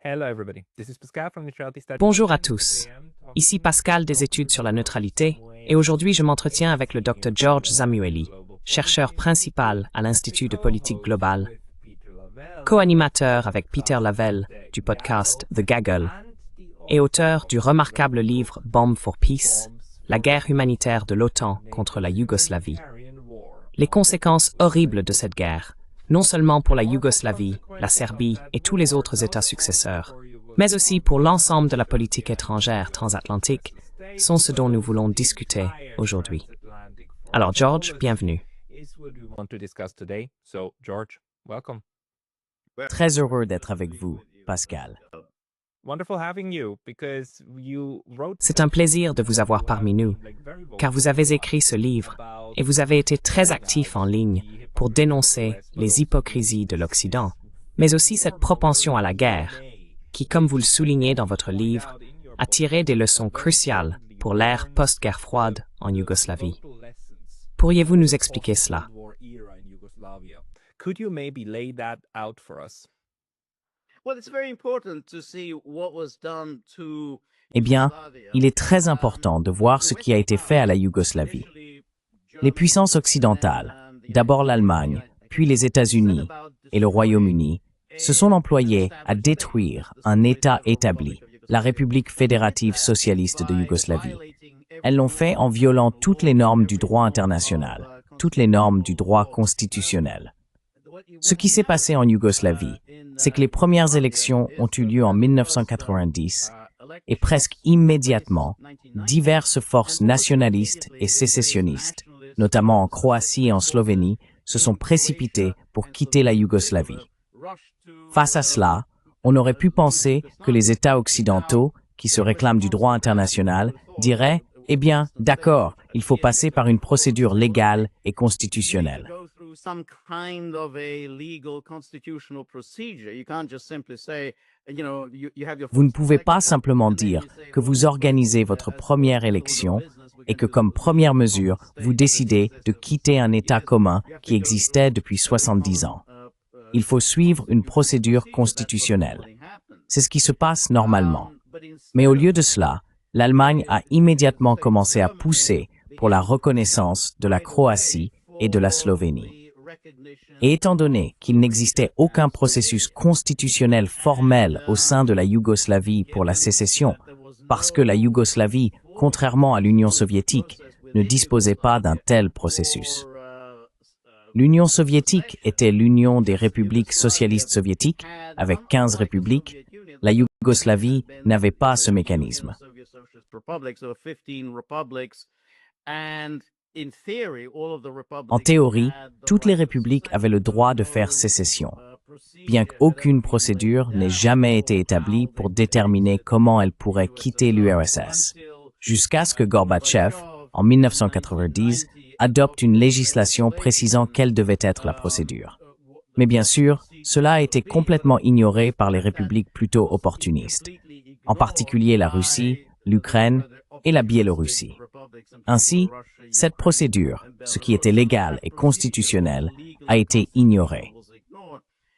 Hello everybody. This is Pascal from Neutrality Studies. Bonjour à tous. Ici Pascal des études sur la neutralité et aujourd'hui je m'entretiens avec le Dr George Samueli, chercheur principal à l'Institut de politique globale, co-animateur avec Peter Lavelle du podcast The Gaggle et auteur du remarquable livre Bomb for Peace, la guerre humanitaire de l'OTAN contre la Yougoslavie. Les conséquences horribles de cette guerre, non seulement pour la Yougoslavie, la Serbie et tous les autres États successeurs, mais aussi pour l'ensemble de la politique étrangère transatlantique, sont ce dont nous voulons discuter aujourd'hui. Alors George, bienvenue. Très heureux d'être avec vous, Pascal. C'est un plaisir de vous avoir parmi nous, car vous avez écrit ce livre et vous avez été très actif en ligne pour dénoncer les hypocrisies de l'Occident, mais aussi cette propension à la guerre, qui, comme vous le soulignez dans votre livre, a tiré des leçons cruciales pour l'ère post-guerre froide en Yougoslavie. Pourriez-vous nous expliquer cela? Eh bien, il est très important de voir ce qui a été fait à la Yougoslavie. Les puissances occidentales, d'abord l'Allemagne, puis les États-Unis et le Royaume-Uni, se sont employés à détruire un État établi, la République fédérative socialiste de Yougoslavie. Elles l'ont fait en violant toutes les normes du droit international, toutes les normes du droit constitutionnel. Ce qui s'est passé en Yougoslavie, c'est que les premières élections ont eu lieu en 1990 et presque immédiatement, diverses forces nationalistes et sécessionnistes, notamment en Croatie et en Slovénie, se sont précipitées pour quitter la Yougoslavie. Face à cela, on aurait pu penser que les États occidentaux, qui se réclament du droit international, diraient « Eh bien, d'accord, il faut passer par une procédure légale et constitutionnelle. » Vous ne pouvez pas simplement dire que vous organisez votre première élection et que comme première mesure, vous décidez de quitter un État commun qui existait depuis 70 ans. Il faut suivre une procédure constitutionnelle. C'est ce qui se passe normalement. Mais au lieu de cela, l'Allemagne a immédiatement commencé à pousser pour la reconnaissance de la Croatie et de la Slovénie. Et étant donné qu'il n'existait aucun processus constitutionnel formel au sein de la Yougoslavie pour la sécession, parce que la Yougoslavie, contrairement à l'Union soviétique, ne disposait pas d'un tel processus. L'Union soviétique était l'union des républiques socialistes soviétiques, avec 15 républiques. La Yougoslavie n'avait pas ce mécanisme. En théorie, toutes les républiques avaient le droit de faire sécession, bien qu'aucune procédure n'ait jamais été établie pour déterminer comment elles pourraient quitter l'URSS, jusqu'à ce que Gorbatchev, en 1990, adopte une législation précisant quelle devait être la procédure. Mais bien sûr, cela a été complètement ignoré par les républiques plutôt opportunistes, en particulier la Russie, l'Ukraine et la Biélorussie. Ainsi, cette procédure, ce qui était légal et constitutionnel, a été ignorée.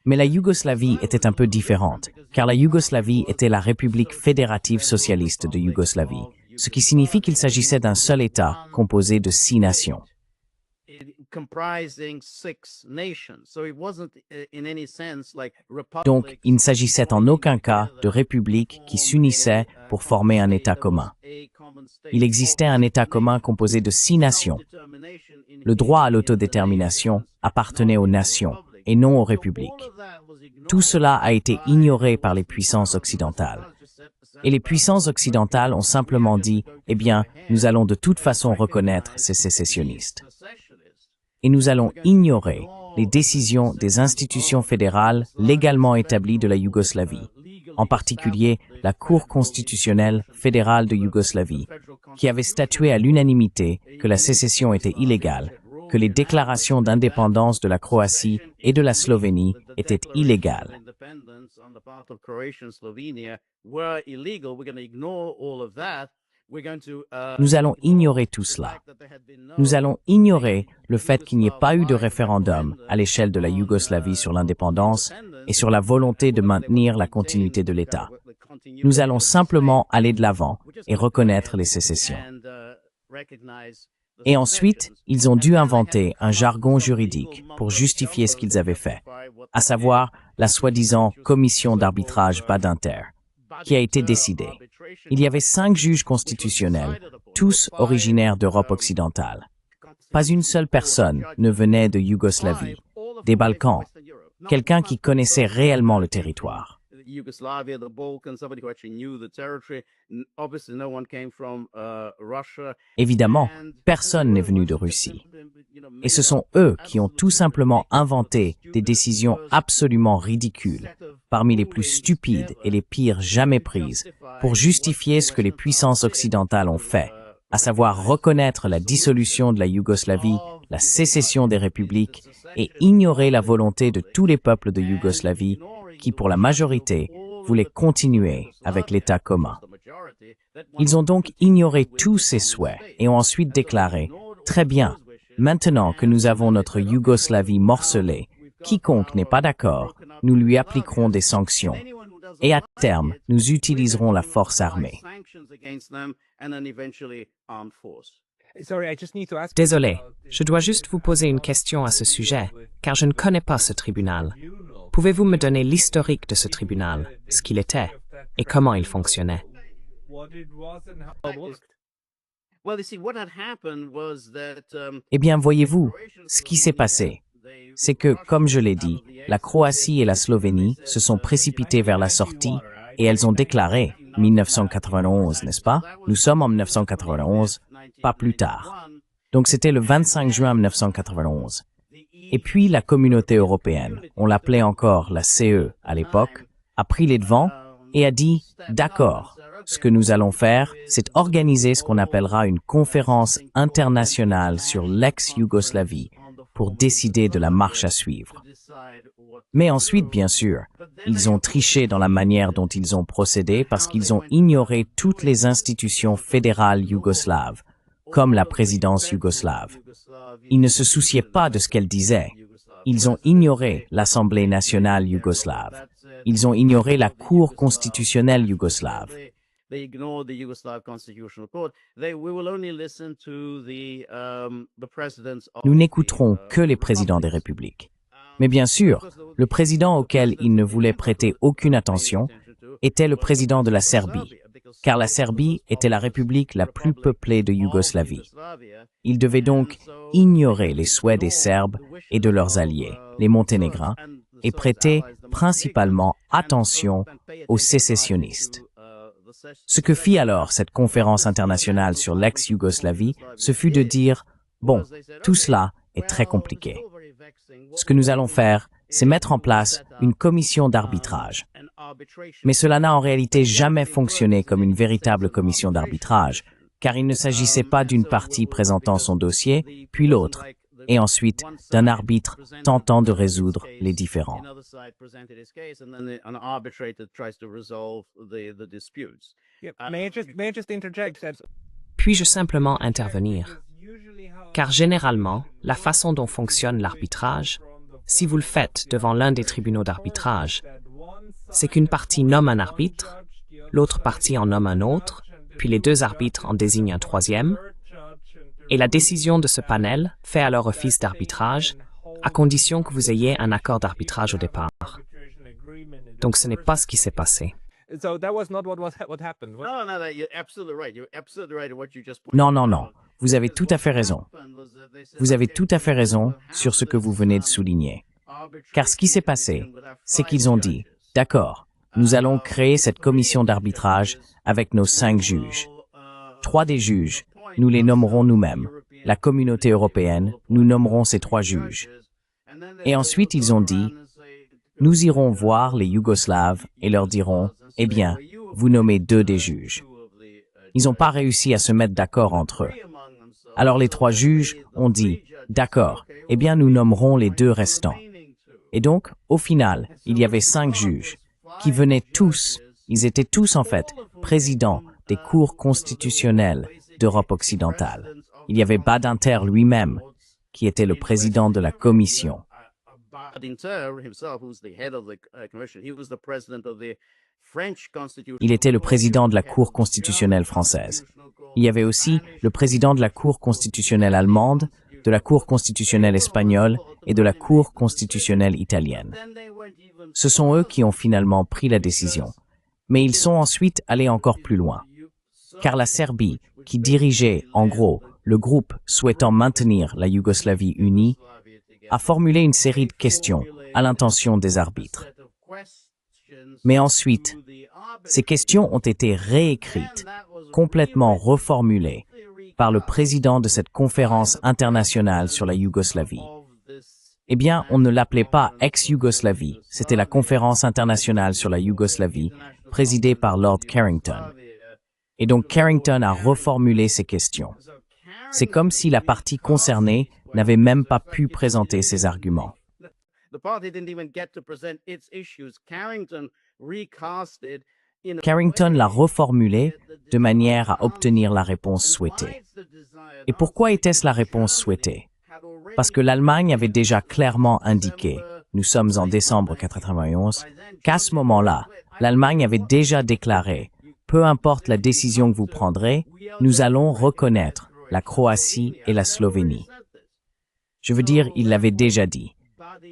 Mais la Yougoslavie était un peu différente, car la Yougoslavie était la République fédérative socialiste de Yougoslavie, ce qui signifie qu'il s'agissait d'un seul État composé de 6 nations. Donc, il ne s'agissait en aucun cas de républiques qui s'unissaient pour former un État commun. Il existait un État commun composé de 6 nations. Le droit à l'autodétermination appartenait aux nations et non aux républiques. Tout cela a été ignoré par les puissances occidentales. Et les puissances occidentales ont simplement dit « Eh bien, nous allons de toute façon reconnaître ces sécessionnistes. » Et nous allons ignorer les décisions des institutions fédérales légalement établies de la Yougoslavie, en particulier la Cour constitutionnelle fédérale de Yougoslavie, qui avait statué à l'unanimité que la sécession était illégale, que les déclarations d'indépendance de la Croatie et de la Slovénie étaient illégales. Nous allons ignorer tout cela. Nous allons ignorer le fait qu'il n'y ait pas eu de référendum à l'échelle de la Yougoslavie sur l'indépendance et sur la volonté de maintenir la continuité de l'État. Nous allons simplement aller de l'avant et reconnaître les sécessions. Et ensuite, ils ont dû inventer un jargon juridique pour justifier ce qu'ils avaient fait, à savoir la soi-disant commission d'arbitrage Badinter, qui a été décidée. Il y avait 5 juges constitutionnels, tous originaires d'Europe occidentale. Pas une seule personne ne venait de Yougoslavie, des Balkans, quelqu'un qui connaissait réellement le territoire. Évidemment, personne n'est venu de Russie. Et ce sont eux qui ont tout simplement inventé des décisions absolument ridicules, parmi les plus stupides et les pires jamais prises, pour justifier ce que les puissances occidentales ont fait, à savoir reconnaître la dissolution de la Yougoslavie, la sécession des républiques et ignorer la volonté de tous les peuples de Yougoslavie qui, pour la majorité, voulaient continuer avec l'État commun. Ils ont donc ignoré tous ces souhaits et ont ensuite déclaré « Très bien, maintenant que nous avons notre Yougoslavie morcelée, quiconque n'est pas d'accord, nous lui appliquerons des sanctions. Et à terme, nous utiliserons la force armée. » Désolé, je dois juste vous poser une question à ce sujet, car je ne connais pas ce tribunal. Pouvez-vous me donner l'historique de ce tribunal, ce qu'il était, et comment il fonctionnait? Eh bien, voyez-vous, ce qui s'est passé, c'est que, comme je l'ai dit, la Croatie et la Slovénie se sont précipitées vers la sortie et elles ont déclaré 1991, n'est-ce pas? Nous sommes en 1991, pas plus tard. Donc c'était le 25 juin 1991. Et puis la communauté européenne, on l'appelait encore la CE à l'époque, a pris les devants et a dit « D'accord, ce que nous allons faire, c'est organiser ce qu'on appellera une conférence internationale sur l'ex-Yougoslavie pour décider de la marche à suivre. » Mais ensuite, bien sûr, ils ont triché dans la manière dont ils ont procédé parce qu'ils ont ignoré toutes les institutions fédérales yougoslaves, comme la présidence yougoslave. Ils ne se souciaient pas de ce qu'elle disait. Ils ont ignoré l'Assemblée nationale yougoslave. Ils ont ignoré la Cour constitutionnelle yougoslave. Nous n'écouterons que les présidents des républiques. Mais bien sûr, le président auquel ils ne voulaient prêter aucune attention était le président de la Serbie, car la Serbie était la république la plus peuplée de Yougoslavie. Ils devaient donc ignorer les souhaits des Serbes et de leurs alliés, les Monténégrins, et prêter principalement attention aux sécessionnistes. Ce que fit alors cette conférence internationale sur l'ex-Yougoslavie, ce fut de dire « Bon, tout cela est très compliqué. Ce que nous allons faire, c'est mettre en place une commission d'arbitrage. » Mais cela n'a en réalité jamais fonctionné comme une véritable commission d'arbitrage, car il ne s'agissait pas d'une partie présentant son dossier, puis l'autre, et ensuite d'un arbitre tentant de résoudre les différends. Puis-je simplement intervenir? Car généralement, la façon dont fonctionne l'arbitrage, si vous le faites devant l'un des tribunaux d'arbitrage, c'est qu'une partie nomme un arbitre, l'autre partie en nomme un autre, puis les deux arbitres en désignent un troisième, et la décision de ce panel fait alors office d'arbitrage, à condition que vous ayez un accord d'arbitrage au départ. Donc ce n'est pas ce qui s'est passé. Non, non, non. Vous avez tout à fait raison. Vous avez tout à fait raison sur ce que vous venez de souligner. Car ce qui s'est passé, c'est qu'ils ont dit « D'accord, nous allons créer cette commission d'arbitrage avec nos 5 juges. 3 des juges, nous les nommerons nous-mêmes. La communauté européenne, nous nommerons ces 3 juges. » Et ensuite, ils ont dit « Nous irons voir les Yougoslaves et leur dirons « Eh bien, vous nommez 2 des juges. » Ils n'ont pas réussi à se mettre d'accord entre eux. Alors les 3 juges ont dit « D'accord, eh bien nous nommerons les 2 restants. » Et donc, au final, il y avait 5 juges, qui venaient tous, ils étaient tous en fait, présidents des cours constitutionnelles d'Europe occidentale. Il y avait Badinter lui-même, qui était le président de la commission. Il était le président de la Cour constitutionnelle française. Il y avait aussi le président de la Cour constitutionnelle allemande, de la Cour constitutionnelle espagnole et de la Cour constitutionnelle italienne. Ce sont eux qui ont finalement pris la décision. Mais ils sont ensuite allés encore plus loin. Car la Serbie, qui dirigeait, en gros, le groupe souhaitant maintenir la Yougoslavie unie, a formulé une série de questions à l'intention des arbitres. Mais ensuite, ces questions ont été réécrites, complètement reformulées, par le président de cette conférence internationale sur la Yougoslavie. Eh bien, on ne l'appelait pas ex-Yougoslavie, c'était la conférence internationale sur la Yougoslavie, présidée par Lord Carrington. Et donc Carrington a reformulé ces questions. C'est comme si la partie concernée n'avait même pas pu présenter ses arguments. Carrington l'a reformulé de manière à obtenir la réponse souhaitée. Et pourquoi était-ce la réponse souhaitée? Parce que l'Allemagne avait déjà clairement indiqué, nous sommes en décembre 1991, qu'à ce moment-là, l'Allemagne avait déjà déclaré, peu importe la décision que vous prendrez, nous allons reconnaître la Croatie et la Slovénie. Je veux dire, il l'avait déjà dit.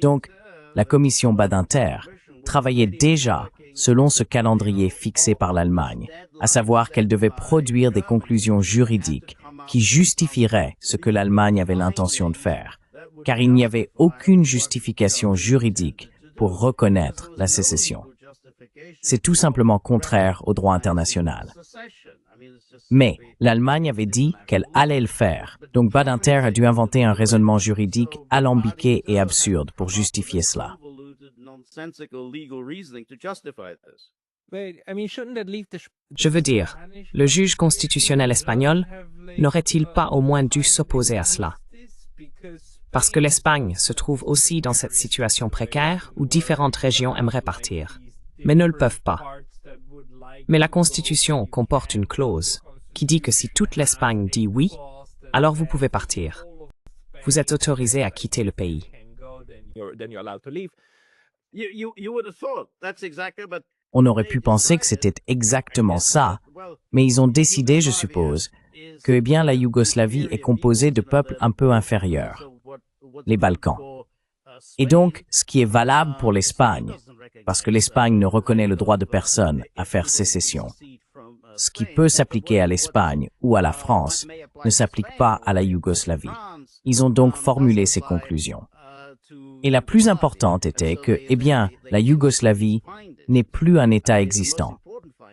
Donc, la commission Badinter travaillait déjà selon ce calendrier fixé par l'Allemagne, à savoir qu'elle devait produire des conclusions juridiques qui justifieraient ce que l'Allemagne avait l'intention de faire, car il n'y avait aucune justification juridique pour reconnaître la sécession. C'est tout simplement contraire au droit international. Mais l'Allemagne avait dit qu'elle allait le faire, donc Badinter a dû inventer un raisonnement juridique alambiqué et absurde pour justifier cela. Je veux dire, le juge constitutionnel espagnol n'aurait-il pas au moins dû s'opposer à cela? Parce que l'Espagne se trouve aussi dans cette situation précaire où différentes régions aimeraient partir, mais ne le peuvent pas. Mais la Constitution comporte une clause qui dit que si toute l'Espagne dit oui, alors vous pouvez partir. Vous êtes autorisé à quitter le pays. On aurait pu penser que c'était exactement ça, mais ils ont décidé, je suppose, que bien la Yougoslavie est composée de peuples un peu inférieurs, les Balkans. Et donc, ce qui est valable pour l'Espagne, parce que l'Espagne ne reconnaît le droit de personne à faire sécession, ce qui peut s'appliquer à l'Espagne ou à la France ne s'applique pas à la Yougoslavie. Ils ont donc formulé ces conclusions. Et la plus importante était que, eh bien, la Yougoslavie n'est plus un État existant.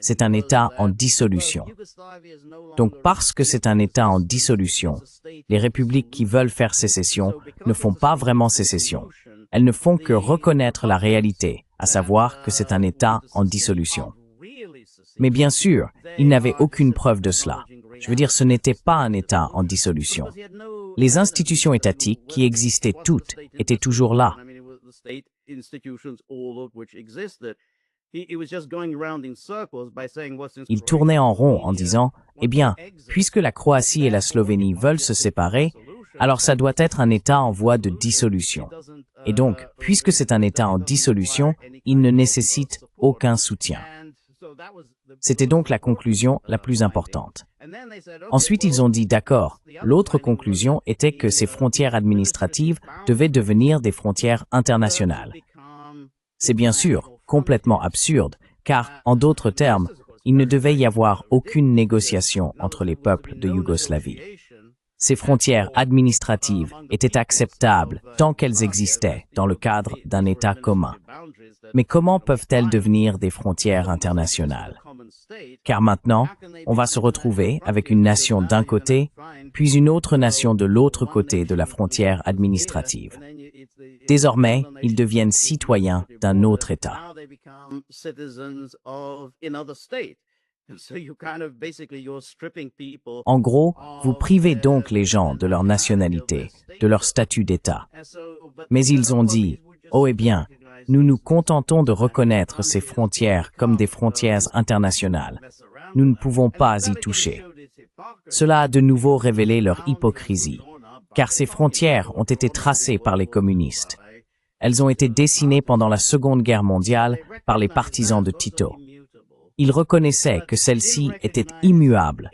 C'est un État en dissolution. Donc, parce que c'est un État en dissolution, les républiques qui veulent faire sécession ne font pas vraiment sécession. Elles ne font que reconnaître la réalité, à savoir que c'est un État en dissolution. Mais bien sûr, ils n'avaient aucune preuve de cela. Je veux dire, ce n'était pas un État en dissolution. Les institutions étatiques qui existaient toutes étaient toujours là. Il tournait en rond en disant, eh bien, puisque la Croatie et la Slovénie veulent se séparer, alors ça doit être un État en voie de dissolution. Et donc, puisque c'est un État en dissolution, il ne nécessite aucun soutien. C'était donc la conclusion la plus importante. Ensuite, ils ont dit d'accord. L'autre conclusion était que ces frontières administratives devaient devenir des frontières internationales. C'est bien sûr complètement absurde, car, en d'autres termes, il ne devait y avoir aucune négociation entre les peuples de Yougoslavie. Ces frontières administratives étaient acceptables tant qu'elles existaient dans le cadre d'un État commun. Mais comment peuvent-elles devenir des frontières internationales? Car maintenant, on va se retrouver avec une nation d'un côté, puis une autre nation de l'autre côté de la frontière administrative. Désormais, ils deviennent citoyens d'un autre État. En gros, vous privez donc les gens de leur nationalité, de leur statut d'État. Mais ils ont dit, oh eh bien, nous nous contentons de reconnaître ces frontières comme des frontières internationales. nous ne pouvons pas y toucher. Cela a de nouveau révélé leur hypocrisie, car ces frontières ont été tracées par les communistes. Elles ont été dessinées pendant la Seconde Guerre mondiale par les partisans de Tito. Ils reconnaissaient que celles-ci étaient immuables,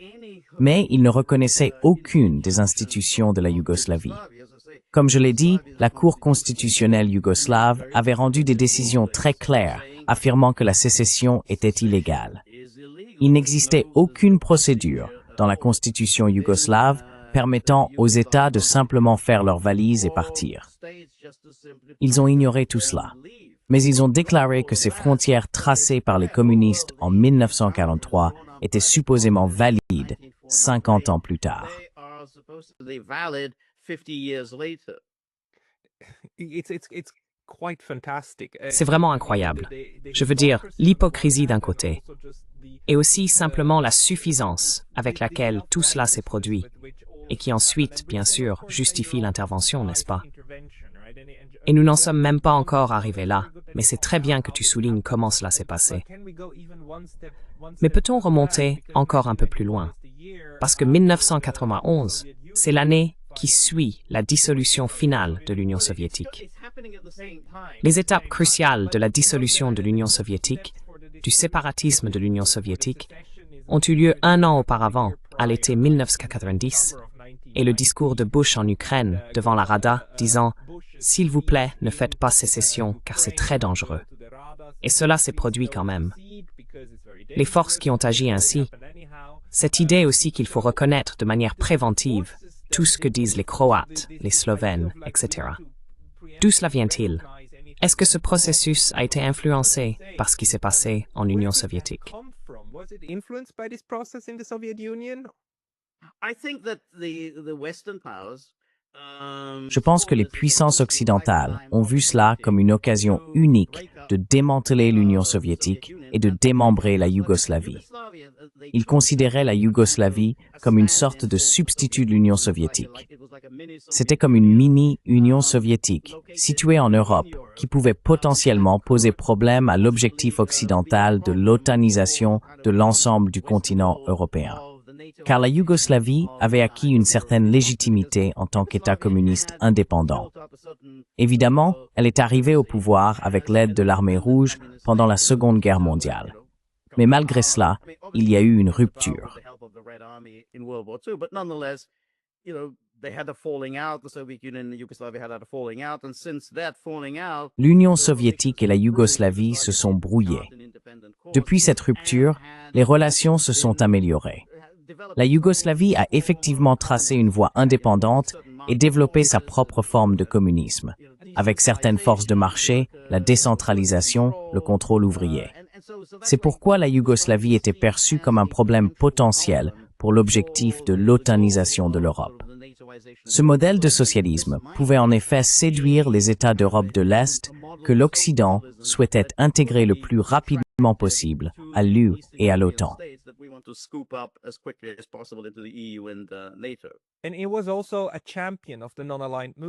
mais ils ne reconnaissaient aucune des institutions de la Yougoslavie. Comme je l'ai dit, la Cour constitutionnelle yougoslave avait rendu des décisions très claires, affirmant que la sécession était illégale. Il n'existait aucune procédure dans la Constitution yougoslave permettant aux États de simplement faire leurs valises et partir. Ils ont ignoré tout cela, mais ils ont déclaré que ces frontières tracées par les communistes en 1943 étaient supposément valides 50 ans plus tard. C'est vraiment incroyable. Je veux dire, l'hypocrisie d'un côté, et aussi simplement la suffisance avec laquelle tout cela s'est produit, et qui ensuite, bien sûr, justifie l'intervention, n'est-ce pas? Et nous n'en sommes même pas encore arrivés là, mais c'est très bien que tu soulignes comment cela s'est passé. Mais peut-on remonter encore un peu plus loin? Parce que 1991, c'est l'année qui suit la dissolution finale de l'Union soviétique. Les étapes cruciales de la dissolution de l'Union soviétique, du séparatisme de l'Union soviétique, ont eu lieu un an auparavant, à l'été 1990, et le discours de Bush en Ukraine devant la Rada disant « S'il vous plaît, ne faites pas sécession, car c'est très dangereux ». Et cela s'est produit quand même. Les forces qui ont agi ainsi, cette idée aussi qu'il faut reconnaître de manière préventive tout ce que disent les Croates, les Slovènes, etc. D'où cela vient-il? Est-ce que ce processus a été influencé par ce qui s'est passé en Union soviétique? Je pense que les puissances occidentales ont vu cela comme une occasion unique de démanteler l'Union soviétique et de démembrer la Yougoslavie. Ils considéraient la Yougoslavie comme une sorte de substitut de l'Union soviétique. C'était comme une mini-Union soviétique, située en Europe, qui pouvait potentiellement poser problème à l'objectif occidental de l'otanisation de l'ensemble du continent européen. Car la Yougoslavie avait acquis une certaine légitimité en tant qu'État communiste indépendant. Évidemment, elle est arrivée au pouvoir avec l'aide de l'armée rouge pendant la Seconde Guerre mondiale. Mais malgré cela, il y a eu une rupture. L'Union soviétique et la Yougoslavie se sont brouillées. Depuis cette rupture, les relations se sont améliorées. La Yougoslavie a effectivement tracé une voie indépendante et développé sa propre forme de communisme, avec certaines forces de marché, la décentralisation, le contrôle ouvrier. C'est pourquoi la Yougoslavie était perçue comme un problème potentiel pour l'objectif de l'otanisation de l'Europe. Ce modèle de socialisme pouvait en effet séduire les États d'Europe de l'Est que l'Occident souhaitait intégrer le plus rapidement possible à l'UE et à l'OTAN.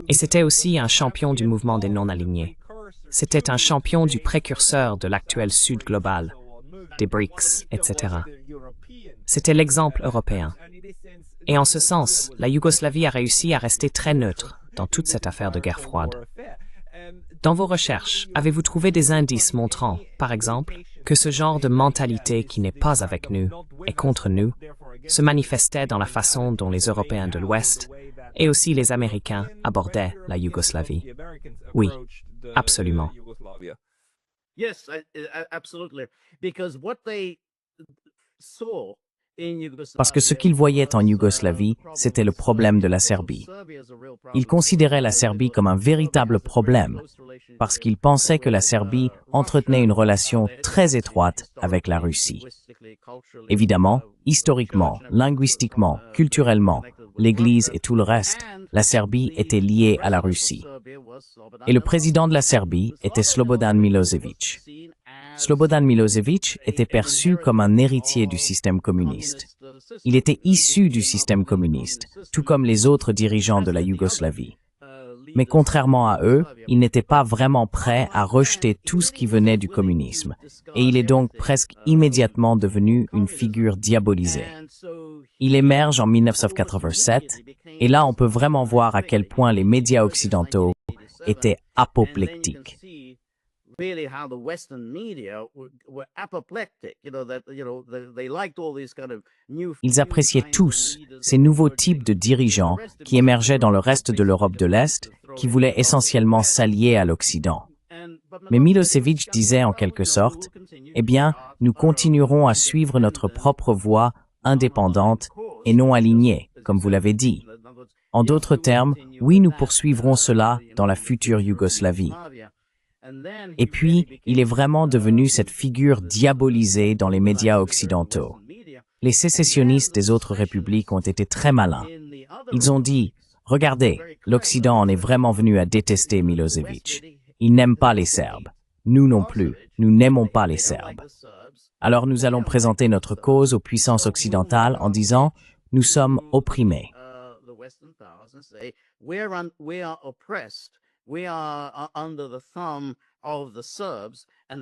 Et c'était aussi un champion du mouvement des non-alignés. C'était un champion du précurseur de l'actuel Sud global, des BRICS, etc. C'était l'exemple européen. Et en ce sens, la Yougoslavie a réussi à rester très neutre dans toute cette affaire de guerre froide. Dans vos recherches, avez-vous trouvé des indices montrant, par exemple, que ce genre de mentalité qui n'est pas avec nous et contre nous se manifestait dans la façon dont les Européens de l'Ouest et aussi les Américains abordaient la Yougoslavie? Oui, absolument. Parce que ce qu'ils voyaient en Yougoslavie, c'était le problème de la Serbie. Ils considéraient la Serbie comme un véritable problème, parce qu'ils pensaient que la Serbie entretenait une relation très étroite avec la Russie. Évidemment, historiquement, linguistiquement, culturellement, l'Église et tout le reste, la Serbie était liée à la Russie. Et le président de la Serbie était Slobodan Milošević. Slobodan Milošević était perçu comme un héritier du système communiste. Il était issu du système communiste, tout comme les autres dirigeants de la Yougoslavie. Mais contrairement à eux, il n'était pas vraiment prêt à rejeter tout ce qui venait du communisme, et il est donc presque immédiatement devenu une figure diabolisée. Il émerge en 1987, et là on peut vraiment voir à quel point les médias occidentaux étaient apoplectiques. Ils appréciaient tous ces nouveaux types de dirigeants qui émergeaient dans le reste de l'Europe de l'Est, qui voulaient essentiellement s'allier à l'Occident. Mais Milosevic disait en quelque sorte, « Eh bien, nous continuerons à suivre notre propre voie indépendante et non alignée, comme vous l'avez dit. En d'autres termes, oui, nous poursuivrons cela dans la future Yougoslavie. » Et puis, il est vraiment devenu cette figure diabolisée dans les médias occidentaux. Les sécessionnistes des autres républiques ont été très malins. Ils ont dit, « Regardez, l'Occident en est vraiment venu à détester Milosevic. Il n'aime pas les Serbes. Nous non plus, nous n'aimons pas les Serbes. Alors nous allons présenter notre cause aux puissances occidentales en disant, « Nous sommes opprimés. »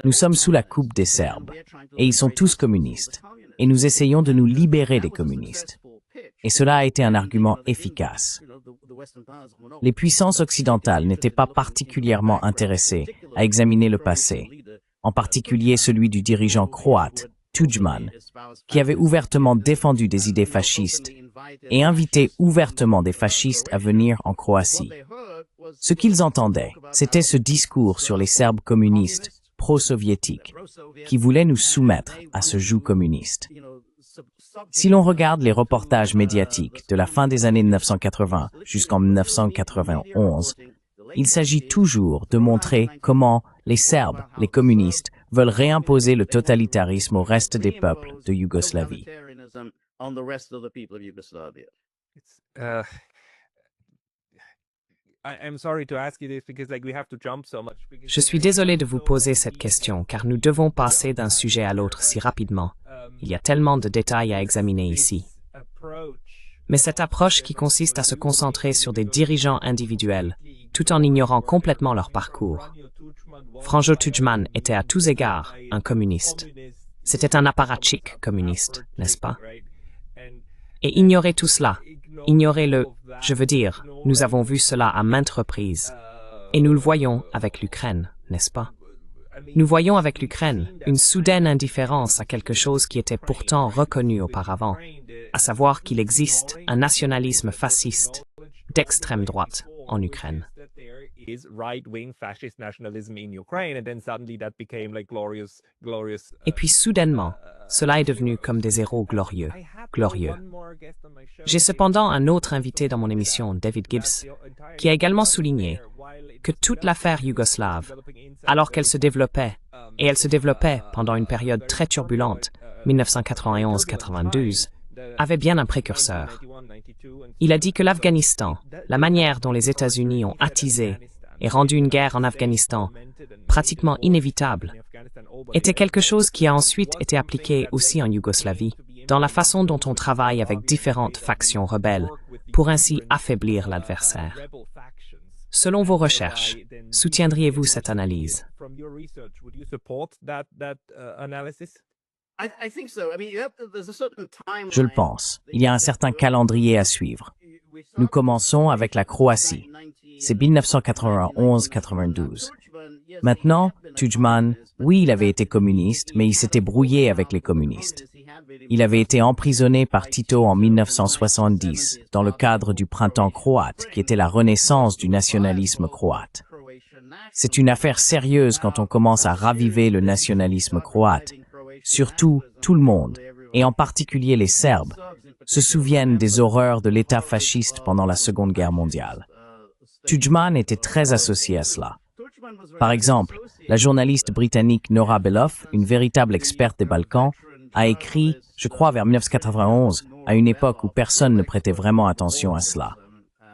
Nous sommes sous la coupe des Serbes, et ils sont tous communistes, et nous essayons de nous libérer des communistes. Et cela a été un argument efficace. Les puissances occidentales n'étaient pas particulièrement intéressées à examiner le passé, en particulier celui du dirigeant croate, Tudjman, qui avait ouvertement défendu des idées fascistes et invité ouvertement des fascistes à venir en Croatie. Ce qu'ils entendaient, c'était ce discours sur les Serbes communistes, pro-soviétiques, qui voulaient nous soumettre à ce joug communiste. Si l'on regarde les reportages médiatiques de la fin des années 1980 jusqu'en 1991, il s'agit toujours de montrer comment les Serbes, les communistes, veulent réimposer le totalitarisme au reste des peuples de Yougoslavie. Je suis désolé de vous poser cette question, car nous devons passer d'un sujet à l'autre si rapidement. Il y a tellement de détails à examiner ici. Mais cette approche qui consiste à se concentrer sur des dirigeants individuels, tout en ignorant complètement leur parcours. Franjo Tudjman était à tous égards un communiste. C'était un apparatchik communiste, n'est-ce pas? Et ignorer tout cela, ignorer je veux dire, nous avons vu cela à maintes reprises. Et nous le voyons avec l'Ukraine, n'est-ce pas? Nous voyons avec l'Ukraine une soudaine indifférence à quelque chose qui était pourtant reconnu auparavant, à savoir qu'il existe un nationalisme fasciste d'extrême droite en Ukraine. Et puis soudainement, cela est devenu comme des héros glorieux, glorieux. J'ai cependant un autre invité dans mon émission, David Gibbs, qui a également souligné que toute l'affaire yougoslave, alors qu'elle se développait, et elle se développait pendant une période très turbulente, 1991-92, avait bien un précurseur. Il a dit que l'Afghanistan, la manière dont les États-Unis ont attisé et rendu une guerre en Afghanistan pratiquement inévitable, était quelque chose qui a ensuite été appliqué aussi en Yougoslavie, dans la façon dont on travaille avec différentes factions rebelles, pour ainsi affaiblir l'adversaire. Selon vos recherches, soutiendriez-vous cette analyse? Je le pense. Il y a un certain calendrier à suivre. Nous commençons avec la Croatie. C'est 1991-92. Maintenant, Tudjman, oui, il avait été communiste, mais il s'était brouillé avec les communistes. Il avait été emprisonné par Tito en 1970, dans le cadre du printemps croate, qui était la renaissance du nationalisme croate. C'est une affaire sérieuse quand on commence à raviver le nationalisme croate. Surtout, tout le monde, et en particulier les Serbes, se souviennent des horreurs de l'État fasciste pendant la Seconde Guerre mondiale. Tudjman était très associé à cela. Par exemple, la journaliste britannique Nora Beloff, une véritable experte des Balkans, a écrit, je crois vers 1991, à une époque où personne ne prêtait vraiment attention à cela.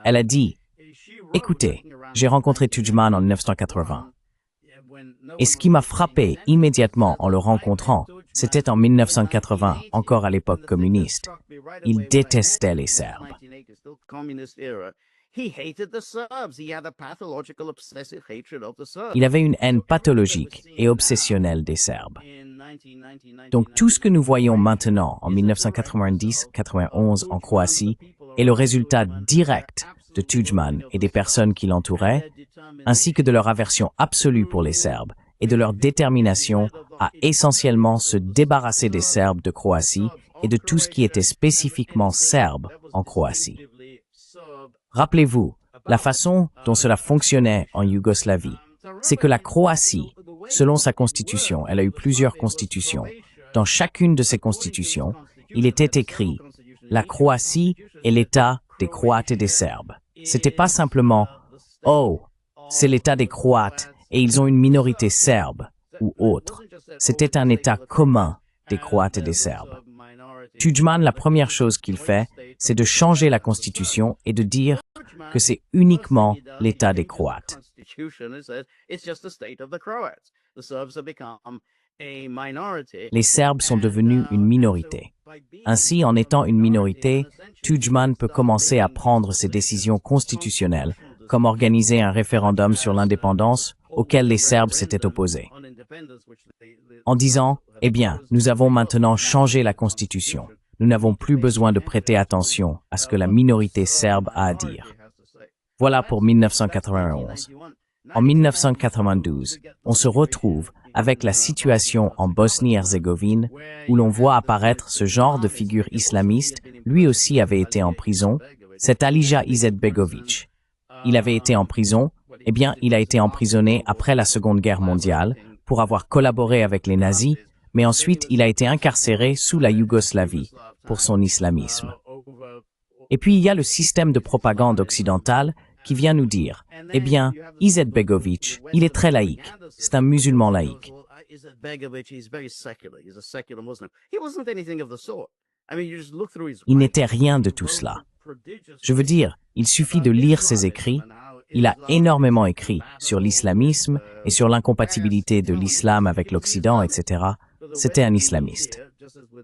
Elle a dit, « Écoutez, j'ai rencontré Tudjman en 1980. Et ce qui m'a frappé immédiatement en le rencontrant, c'était en 1980, encore à l'époque communiste. Il détestait les Serbes. Il avait une haine pathologique et obsessionnelle des Serbes. Donc tout ce que nous voyons maintenant en 1990-91 en Croatie est le résultat direct de Tudjman et des personnes qui l'entouraient, ainsi que de leur aversion absolue pour les Serbes et de leur détermination à essentiellement se débarrasser des Serbes de Croatie et de tout ce qui était spécifiquement serbe en Croatie. Rappelez-vous, la façon dont cela fonctionnait en Yougoslavie, c'est que la Croatie, selon sa constitution, elle a eu plusieurs constitutions. Dans chacune de ces constitutions, il était écrit « La Croatie est l'État des Croates et des Serbes ». C'était pas simplement « Oh, c'est l'État des Croates et ils ont une minorité serbe » ou autre. C'était un État commun des Croates et des Serbes. Tudjman, la première chose qu'il fait, c'est de changer la constitution et de dire que c'est uniquement l'État des Croates. Les Serbes sont devenus une minorité. Ainsi, en étant une minorité, Tudjman peut commencer à prendre ses décisions constitutionnelles, comme organiser un référendum sur l'indépendance auquel les Serbes s'étaient opposés. En disant, eh bien, nous avons maintenant changé la Constitution. Nous n'avons plus besoin de prêter attention à ce que la minorité serbe a à dire. Voilà pour 1991. En 1992, on se retrouve avec la situation en Bosnie-Herzégovine où l'on voit apparaître ce genre de figure islamiste. Lui aussi avait été en prison, c'est Alija Izetbegović. Il avait été en prison, eh bien, il a été emprisonné après la Seconde Guerre mondiale pour avoir collaboré avec les nazis, mais ensuite il a été incarcéré sous la Yougoslavie pour son islamisme. Et puis il y a le système de propagande occidentale qui vient nous dire, eh bien, Izetbegović, il est très laïque, c'est un musulman laïque. Il n'était rien de tout cela. Je veux dire, il suffit de lire ses écrits. Il a énormément écrit sur l'islamisme et sur l'incompatibilité de l'islam avec l'Occident, etc. C'était un islamiste.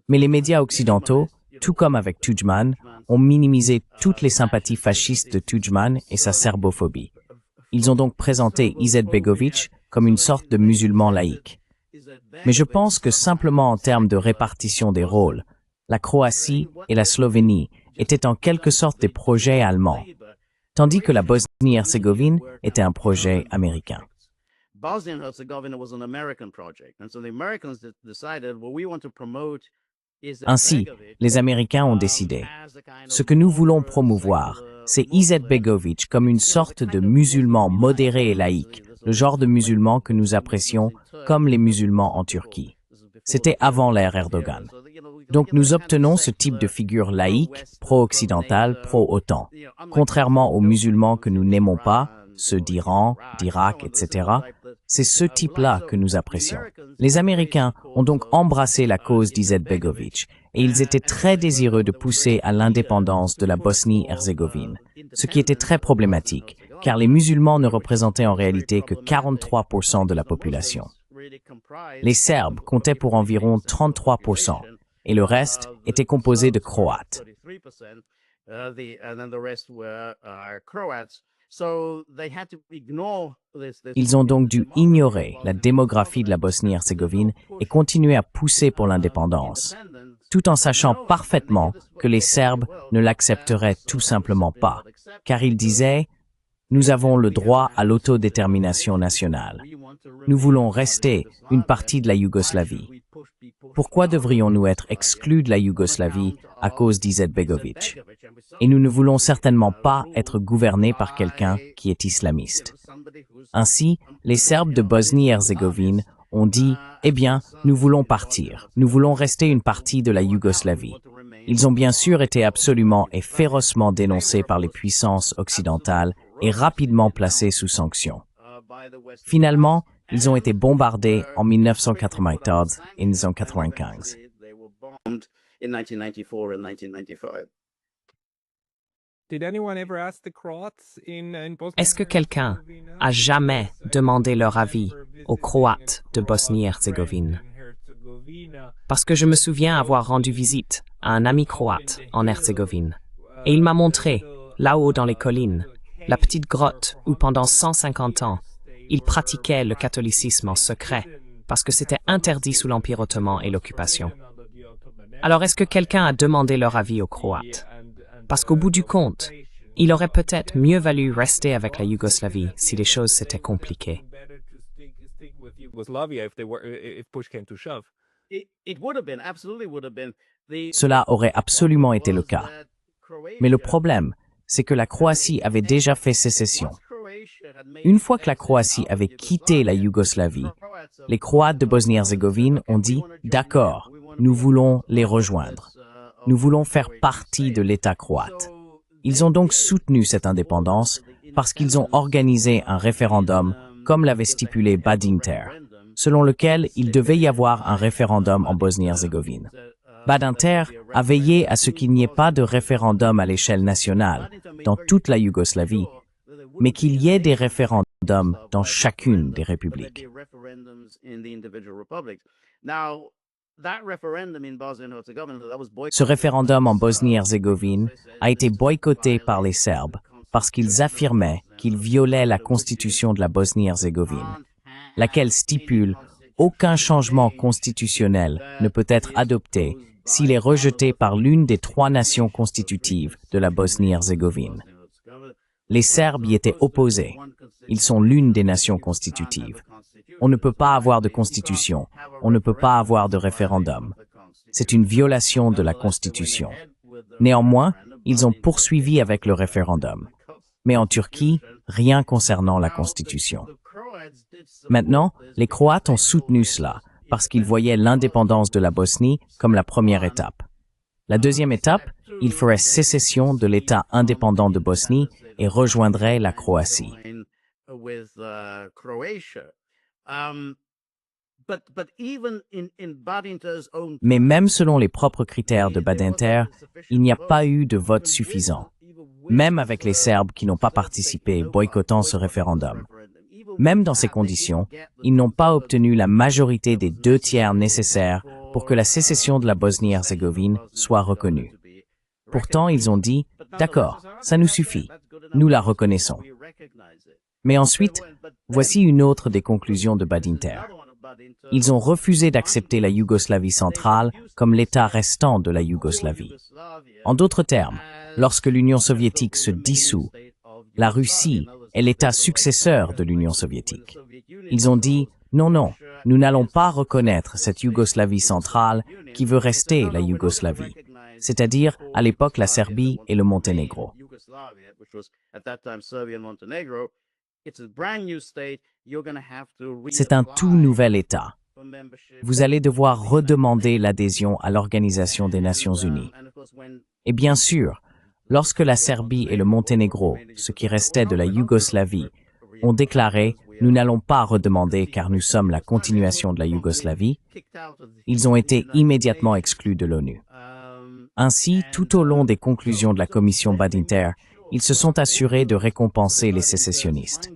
Mais les médias occidentaux, tout comme avec Tudjman, ont minimisé toutes les sympathies fascistes de Tudjman et sa serbophobie. Ils ont donc présenté Izetbegović comme une sorte de musulman laïque. Mais je pense que simplement en termes de répartition des rôles, la Croatie et la Slovénie étaient en quelque sorte des projets allemands, tandis que la Bosnie-Herzégovine était un projet américain. Ainsi, les Américains ont décidé. Ce que nous voulons promouvoir, c'est Izetbegović comme une sorte de musulman modéré et laïque, le genre de musulman que nous apprécions comme les musulmans en Turquie. C'était avant l'ère Erdogan. Donc nous obtenons ce type de figure laïque, pro-occidentale, pro-OTAN. Contrairement aux musulmans que nous n'aimons pas, ceux d'Iran, d'Irak, etc., c'est ce type-là que nous apprécions. Les Américains ont donc embrassé la cause d'Izetbegović et ils étaient très désireux de pousser à l'indépendance de la Bosnie-Herzégovine, ce qui était très problématique, car les musulmans ne représentaient en réalité que 43% de la population. Les Serbes comptaient pour environ 33%, et le reste était composé de Croates. Ils ont donc dû ignorer la démographie de la Bosnie-Herzégovine et continuer à pousser pour l'indépendance, tout en sachant parfaitement que les Serbes ne l'accepteraient tout simplement pas, car ils disaient « Nous avons le droit à l'autodétermination nationale. Nous voulons rester une partie de la Yougoslavie. Pourquoi devrions-nous être exclus de la Yougoslavie à cause d'Izetbegović? Et nous ne voulons certainement pas être gouvernés par quelqu'un qui est islamiste. » Ainsi, les Serbes de Bosnie-Herzégovine ont dit « Eh bien, nous voulons partir. Nous voulons rester une partie de la Yougoslavie. » Ils ont bien sûr été absolument et férocement dénoncés par les puissances occidentales et rapidement placés sous sanctions. Finalement, ils ont été bombardés en 1994 et 1995. Est-ce que quelqu'un a jamais demandé leur avis aux Croates de Bosnie-Herzégovine? Parce que je me souviens avoir rendu visite à un ami croate en Herzégovine, et il m'a montré, là-haut dans les collines, la petite grotte où pendant 150 ans, ils pratiquaient le catholicisme en secret parce que c'était interdit sous l'Empire ottoman et l'occupation. Alors est-ce que quelqu'un a demandé leur avis aux Croates? Parce qu'au bout du compte, il aurait peut-être mieux valu rester avec la Yougoslavie si les choses s'étaient compliquées. Cela aurait absolument été le cas. Mais le problème, c'est que la Croatie avait déjà fait sécession. Une fois que la Croatie avait quitté la Yougoslavie, les Croates de Bosnie-Herzégovine ont dit « D'accord, nous voulons les rejoindre. Nous voulons faire partie de l'État croate. » Ils ont donc soutenu cette indépendance parce qu'ils ont organisé un référendum comme l'avait stipulé Badinter, selon lequel il devait y avoir un référendum en Bosnie-Herzégovine. Badinter a veillé à ce qu'il n'y ait pas de référendum à l'échelle nationale dans toute la Yougoslavie, mais qu'il y ait des référendums dans chacune des républiques. Ce référendum en Bosnie-Herzégovine a été boycotté par les Serbes parce qu'ils affirmaient qu'il violait la constitution de la Bosnie-Herzégovine, laquelle stipule « Aucun changement constitutionnel ne peut être adopté s'il est rejeté par l'une des 3 nations constitutives de la Bosnie-Herzégovine. » Les Serbes y étaient opposés. Ils sont l'une des nations constitutives. On ne peut pas avoir de constitution. On ne peut pas avoir de référendum. C'est une violation de la Constitution. Néanmoins, ils ont poursuivi avec le référendum. Mais en Turquie, rien concernant la Constitution. Maintenant, les Croates ont soutenu cela parce qu'ils voyaient l'indépendance de la Bosnie comme la première étape. La deuxième étape, ils feraient sécession de l'État indépendant de Bosnie et rejoindraient la Croatie. Mais même selon les propres critères de Badinter, il n'y a pas eu de vote suffisant, même avec les Serbes qui n'ont pas participé, boycottant ce référendum. Même dans ces conditions, ils n'ont pas obtenu la majorité des 2 tiers nécessaires pour que la sécession de la Bosnie-Herzégovine soit reconnue. Pourtant, ils ont dit « D'accord, ça nous suffit, nous la reconnaissons. » Mais ensuite, voici une autre des conclusions de Badinter. Ils ont refusé d'accepter la Yougoslavie centrale comme l'État restant de la Yougoslavie. En d'autres termes, lorsque l'Union soviétique se dissout, la Russie est l'État successeur de l'Union soviétique. Ils ont dit « Non, non, nous n'allons pas reconnaître cette Yougoslavie centrale qui veut rester la Yougoslavie, c'est-à-dire à l'époque la Serbie et le Monténégro. » C'est un tout nouvel État. Vous allez devoir redemander l'adhésion à l'Organisation des Nations Unies. Et bien sûr, lorsque la Serbie et le Monténégro, ce qui restait de la Yougoslavie, ont déclaré « Nous n'allons pas redemander car nous sommes la continuation de la Yougoslavie », ils ont été immédiatement exclus de l'ONU. Ainsi, tout au long des conclusions de la commission Badinter, ils se sont assurés de récompenser les sécessionnistes.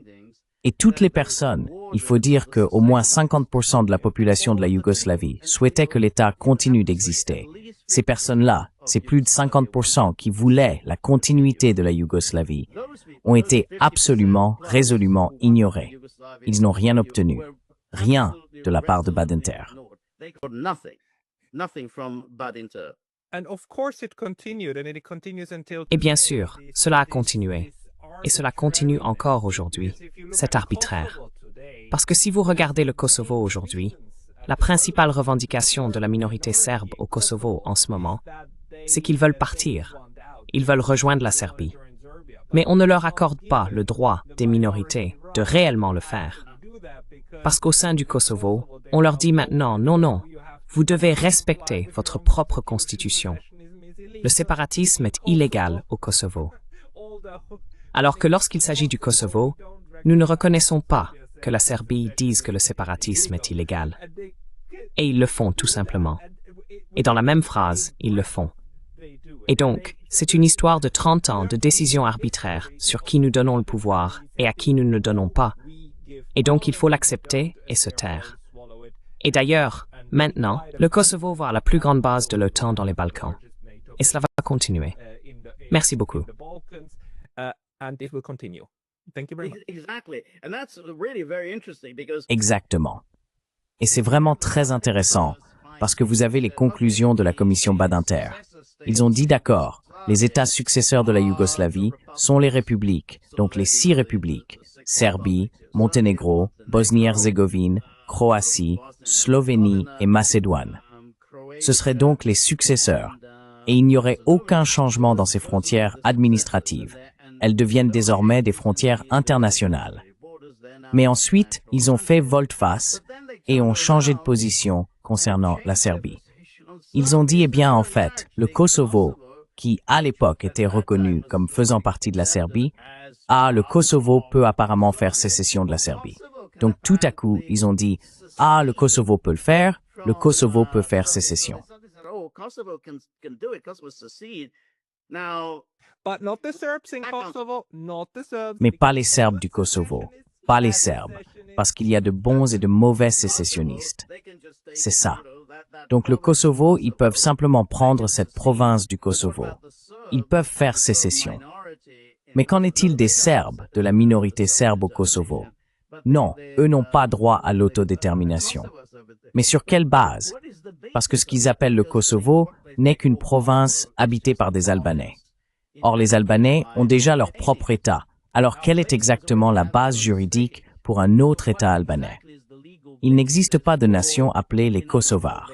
Et toutes les personnes, il faut dire que au moins 50% de la population de la Yougoslavie souhaitaient que l'État continue d'exister. Ces personnes-là, ces plus de 50% qui voulaient la continuité de la Yougoslavie, ont été absolument, résolument ignorés. Ils n'ont rien obtenu. Rien de la part de Badinter. Et bien sûr, cela a continué. Et cela continue encore aujourd'hui. C'est arbitraire. Parce que si vous regardez le Kosovo aujourd'hui, la principale revendication de la minorité serbe au Kosovo en ce moment, c'est qu'ils veulent partir. Ils veulent rejoindre la Serbie. Mais on ne leur accorde pas le droit des minorités de réellement le faire. Parce qu'au sein du Kosovo, on leur dit maintenant, non, non, vous devez respecter votre propre constitution. Le séparatisme est illégal au Kosovo. Alors que lorsqu'il s'agit du Kosovo, nous ne reconnaissons pas que la Serbie dise que le séparatisme est illégal. Et ils le font tout simplement. Et dans la même phrase, ils le font. Et donc, c'est une histoire de 30 ans de décisions arbitraires sur qui nous donnons le pouvoir et à qui nous ne le donnons pas. Et donc, il faut l'accepter et se taire. Et d'ailleurs, maintenant, le Kosovo va à la plus grande base de l'OTAN dans les Balkans. Et cela va continuer. Merci beaucoup. and it will continue. Thank you very much. Exactly. And that's really very interesting because Exactement. Et c'est vraiment très intéressant parce que vous avez les conclusions de la commission Badinter. Ils ont dit d'accord, les États successeurs de la Yougoslavie sont les républiques, donc les 6 républiques, Serbie, Monténégro, Bosnie-Herzégovine, Croatie, Slovénie et Macédoine. Ce seraient donc les successeurs, et il n'y aurait aucun changement dans ces frontières administratives. Elles deviennent désormais des frontières internationales. Mais ensuite, ils ont fait volte-face et ont changé de position concernant la Serbie. Ils ont dit, eh bien, en fait, le Kosovo, qui à l'époque était reconnu comme faisant partie de la Serbie, le Kosovo peut apparemment faire sécession de la Serbie. Donc tout à coup, ils ont dit, le Kosovo peut le faire faire sécession. But not the Serbs in Kosovo, not the Serbs. Mais pas les Serbes du Kosovo, pas les Serbes, parce qu'il y a de bons et de mauvais sécessionnistes. C'est ça. Donc le Kosovo, ils peuvent simplement prendre cette province du Kosovo. Ils peuvent faire sécession. Mais qu'en est-il des Serbes, de la minorité serbe au Kosovo? Non, eux n'ont pas droit à l'autodétermination. Mais sur quelle base? Parce que ce qu'ils appellent le Kosovo n'est qu'une province habitée par des Albanais. Or, les Albanais ont déjà leur propre État. Alors, quelle est exactement la base juridique pour un autre État albanais? Il n'existe pas de nation appelée les Kosovars.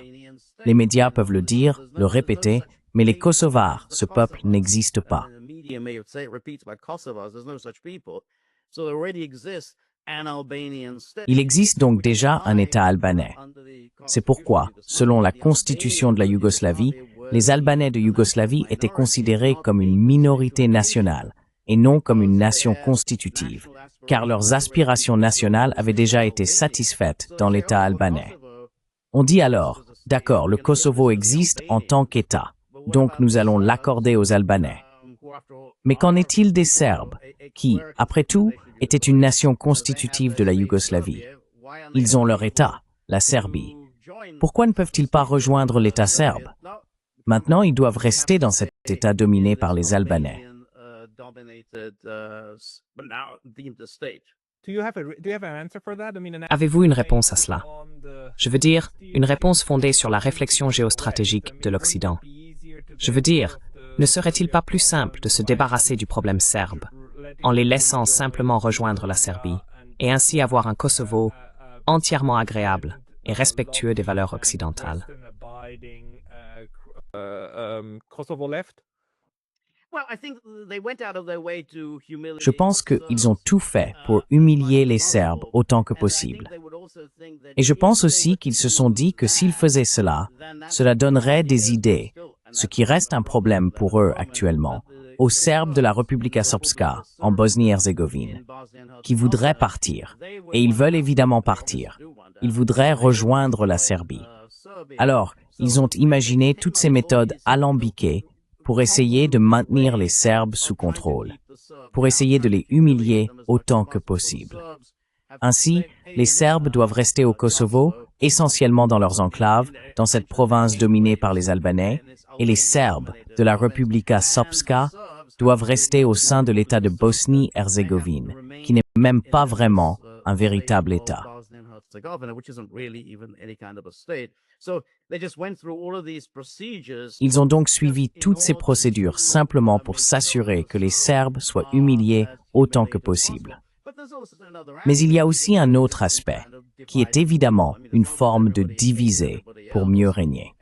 Les médias peuvent le dire, le répéter, mais les Kosovars, ce peuple, n'existe pas. Il existe donc déjà un État albanais. C'est pourquoi, selon la constitution de la Yougoslavie, les Albanais de Yougoslavie étaient considérés comme une minorité nationale et non comme une nation constitutive, car leurs aspirations nationales avaient déjà été satisfaites dans l'État albanais. On dit alors, d'accord, le Kosovo existe en tant qu'État, donc nous allons l'accorder aux Albanais. Mais qu'en est-il des Serbes, qui, après tout, étaient une nation constitutive de la Yougoslavie? Ils ont leur État, la Serbie. Pourquoi ne peuvent-ils pas rejoindre l'État serbe? Maintenant, ils doivent rester dans cet État dominé par les Albanais. Avez-vous une réponse à cela? Je veux dire, une réponse fondée sur la réflexion géostratégique de l'Occident. Je veux dire, ne serait-il pas plus simple de se débarrasser du problème serbe, en les laissant simplement rejoindre la Serbie, et ainsi avoir un Kosovo entièrement agréable et respectueux des valeurs occidentales? Kosovo left. Je pense qu'ils ont tout fait pour humilier les Serbes autant que possible. Et je pense aussi qu'ils se sont dit que s'ils faisaient cela, cela donnerait des idées, ce qui reste un problème pour eux actuellement, aux Serbes de la Republika Srpska en Bosnie-Herzégovine, qui voudraient partir. Et ils veulent évidemment partir. Ils voudraient rejoindre la Serbie. Alors, ils ont imaginé toutes ces méthodes alambiquées pour essayer de maintenir les Serbes sous contrôle, pour essayer de les humilier autant que possible. Ainsi, les Serbes doivent rester au Kosovo, essentiellement dans leurs enclaves, dans cette province dominée par les Albanais, et les Serbes de la Republika Srpska doivent rester au sein de l'État de Bosnie-Herzégovine, qui n'est même pas vraiment un véritable État. Ils ont donc suivi toutes ces procédures simplement pour s'assurer que les Serbes soient humiliés autant que possible. Mais il y a aussi un autre aspect, qui est évidemment une forme de diviser pour mieux régner.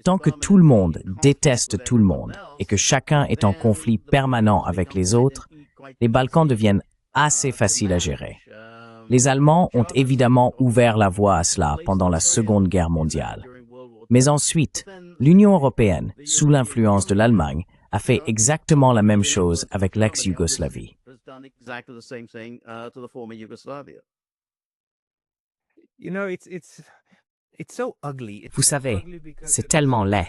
Tant que tout le monde déteste tout le monde et que chacun est en conflit permanent avec les autres, les Balkans deviennent assez faciles à gérer. Les Allemands ont évidemment ouvert la voie à cela pendant la Seconde Guerre mondiale. Mais ensuite, l'Union européenne, sous l'influence de l'Allemagne, a fait exactement la même chose avec l'ex-Yougoslavie. Vous savez, c'est tellement laid.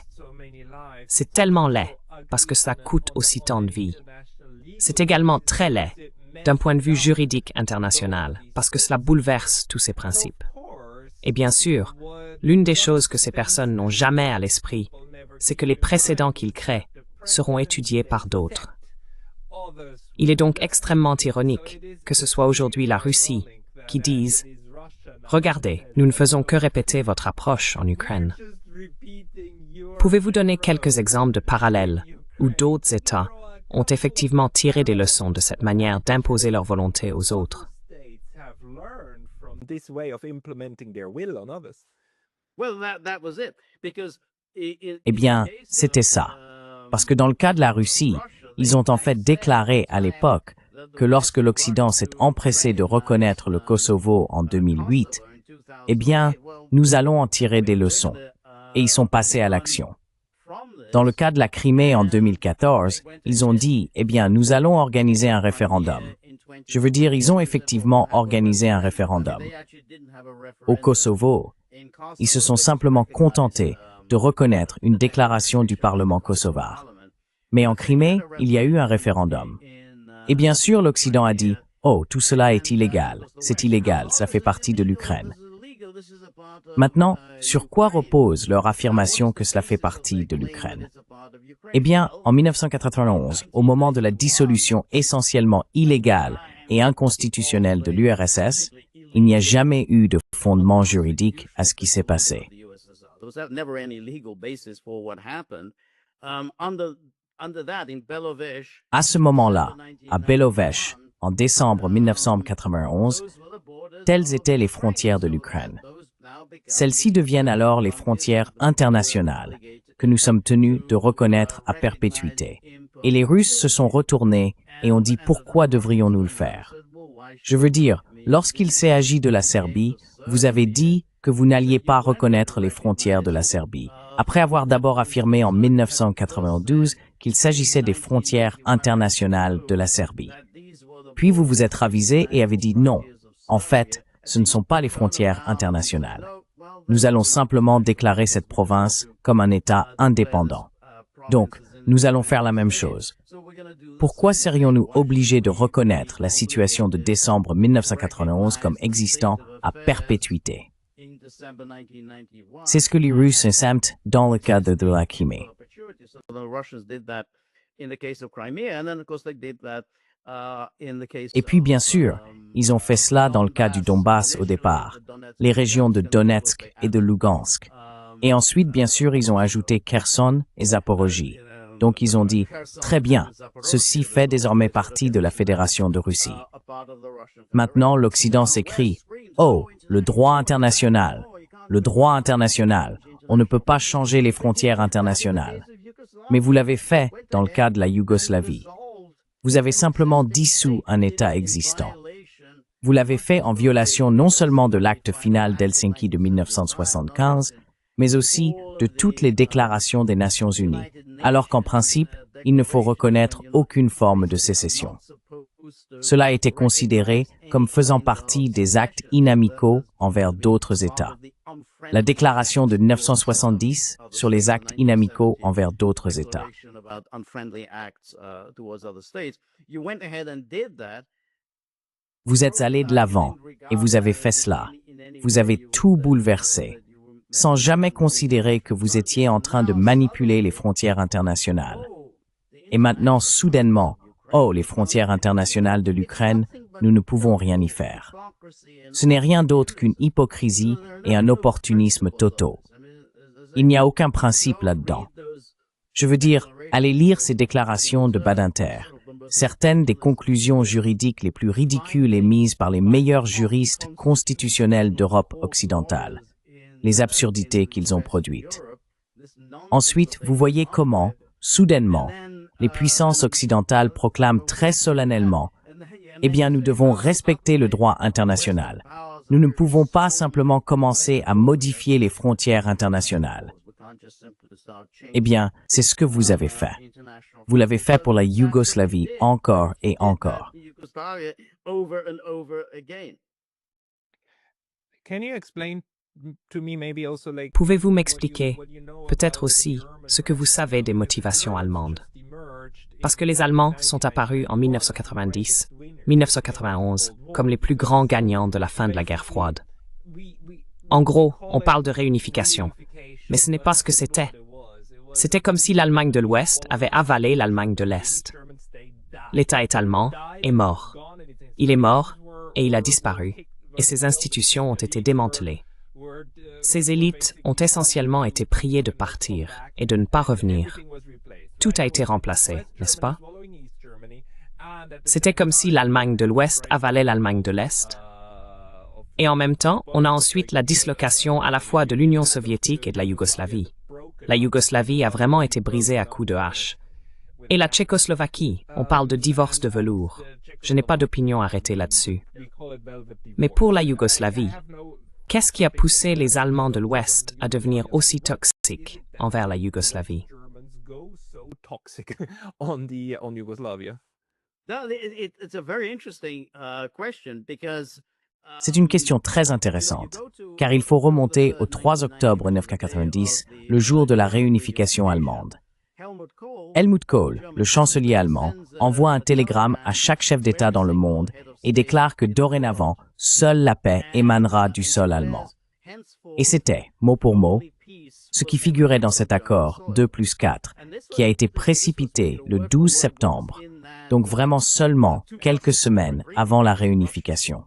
C'est tellement laid parce que ça coûte aussi tant de vies. C'est également très laid d'un point de vue juridique international parce que cela bouleverse tous ces principes. Et bien sûr, l'une des choses que ces personnes n'ont jamais à l'esprit, c'est que les précédents qu'ils créent seront étudiés par d'autres. Il est donc extrêmement ironique que ce soit aujourd'hui la Russie qui dise « Regardez, nous ne faisons que répéter votre approche en Ukraine ». Pouvez-vous donner quelques exemples de parallèles où d'autres États ont effectivement tiré des leçons de cette manière d'imposer leur volonté aux autres? This way of implementing their will on others. Well, that was it. Because Eh bien, c'était ça. Parce que dans le cas de la Russie, ils ont en fait déclaré à l'époque que lorsque l'Occident s'est empressé de reconnaître le Kosovo en 2008, eh bien, nous allons en tirer des leçons. Et ils sont passés à l'action. Dans le cas de la Crimée en 2014, ils ont dit, eh bien, nous allons organiser un référendum. Je veux dire, ils ont effectivement organisé un référendum. Au Kosovo, ils se sont simplement contentés de reconnaître une déclaration du Parlement kosovar. Mais en Crimée, il y a eu un référendum. Et bien sûr, l'Occident a dit « Oh, tout cela est illégal, ça fait partie de l'Ukraine ». Maintenant, sur quoi repose leur affirmation que cela fait partie de l'Ukraine? Eh bien, en 1991, au moment de la dissolution essentiellement illégale et inconstitutionnelle de l'URSS, il n'y a jamais eu de fondement juridique à ce qui s'est passé. À ce moment-là, à Belovesh, en décembre 1991, telles étaient les frontières de l'Ukraine. Celles-ci deviennent alors les frontières internationales que nous sommes tenus de reconnaître à perpétuité. Et les Russes se sont retournés et ont dit pourquoi devrions-nous le faire? Je veux dire, lorsqu'il s'est agi de la Serbie, vous avez dit que vous n'alliez pas reconnaître les frontières de la Serbie, après avoir d'abord affirmé en 1992 qu'il s'agissait des frontières internationales de la Serbie. Puis vous vous êtes ravisé et avez dit non, en fait, ce ne sont pas les frontières internationales. Nous allons simplement déclarer cette province comme un État indépendant. Donc, nous allons faire la même chose. Pourquoi serions-nous obligés de reconnaître la situation de décembre 1991 comme existant à perpétuité? C'est ce que les Russes ressentent dans le cadre de la Crimée. Et puis, bien sûr, ils ont fait cela dans le cas du Donbass au départ, les régions de Donetsk et de Lugansk. Et ensuite, bien sûr, ils ont ajouté Kherson et Zaporozhye. Donc, ils ont dit, très bien, ceci fait désormais partie de la Fédération de Russie. Maintenant, l'Occident s'écrie, oh, le droit international, on ne peut pas changer les frontières internationales. Mais vous l'avez fait dans le cas de la Yougoslavie. Vous avez simplement dissous un État existant. Vous l'avez fait en violation non seulement de l'acte final d'Helsinki de 1975, mais aussi de toutes les déclarations des Nations Unies, alors qu'en principe, il ne faut reconnaître aucune forme de sécession. Cela a été considéré comme faisant partie des actes inamicaux envers d'autres États. La déclaration de 1970 sur les actes inamicaux envers d'autres États. Vous êtes allé de l'avant et vous avez fait cela. Vous avez tout bouleversé, sans jamais considérer que vous étiez en train de manipuler les frontières internationales. Et maintenant, soudainement, oh, les frontières internationales de l'Ukraine, nous ne pouvons rien y faire. Ce n'est rien d'autre qu'une hypocrisie et un opportunisme totaux. Il n'y a aucun principe là-dedans. Je veux dire, allez lire ces déclarations de Badinter. Certaines des conclusions juridiques les plus ridicules émises par les meilleurs juristes constitutionnels d'Europe occidentale. Les absurdités qu'ils ont produites. Ensuite, vous voyez comment, soudainement, les puissances occidentales proclament très solennellement « Eh bien, nous devons respecter le droit international. Nous ne pouvons pas simplement commencer à modifier les frontières internationales. » Eh bien, c'est ce que vous avez fait. Vous l'avez fait pour la Yougoslavie encore et encore. Pouvez-vous m'expliquer, peut-être aussi, ce que vous savez des motivations allemandes? Parce que les Allemands sont apparus en 1990, 1991, comme les plus grands gagnants de la fin de la guerre froide. En gros, on parle de réunification, mais ce n'est pas ce que c'était. C'était comme si l'Allemagne de l'Ouest avait avalé l'Allemagne de l'Est. l'État est allemand, est mort. Il est mort et il a disparu, et ses institutions ont été démantelées. Ces élites ont essentiellement été priées de partir et de ne pas revenir. Tout a été remplacé, n'est-ce pas? C'était comme si l'Allemagne de l'Ouest avalait l'Allemagne de l'Est. Et en même temps, on a ensuite la dislocation à la fois de l'Union soviétique et de la Yougoslavie. La Yougoslavie a vraiment été brisée à coups de hache. Et la Tchécoslovaquie, on parle de divorce de velours. Je n'ai pas d'opinion arrêtée là-dessus. Mais pour la Yougoslavie, qu'est-ce qui a poussé les Allemands de l'Ouest à devenir aussi toxiques envers la Yougoslavie? Toxic on Yugoslavia. No, it's a very interesting question because C'est une question très intéressante, car il faut remonter au 3 octobre 1990, le jour de la réunification allemande. Helmut Kohl, le chancelier allemand, envoie un télégramme à chaque chef d'État dans le monde et déclare que dorénavant, seule la paix émanera du sol allemand. Et c'était, mot pour mot, ce qui figurait dans cet accord 2+4, qui a été précipité le 12 septembre, donc vraiment seulement quelques semaines avant la réunification.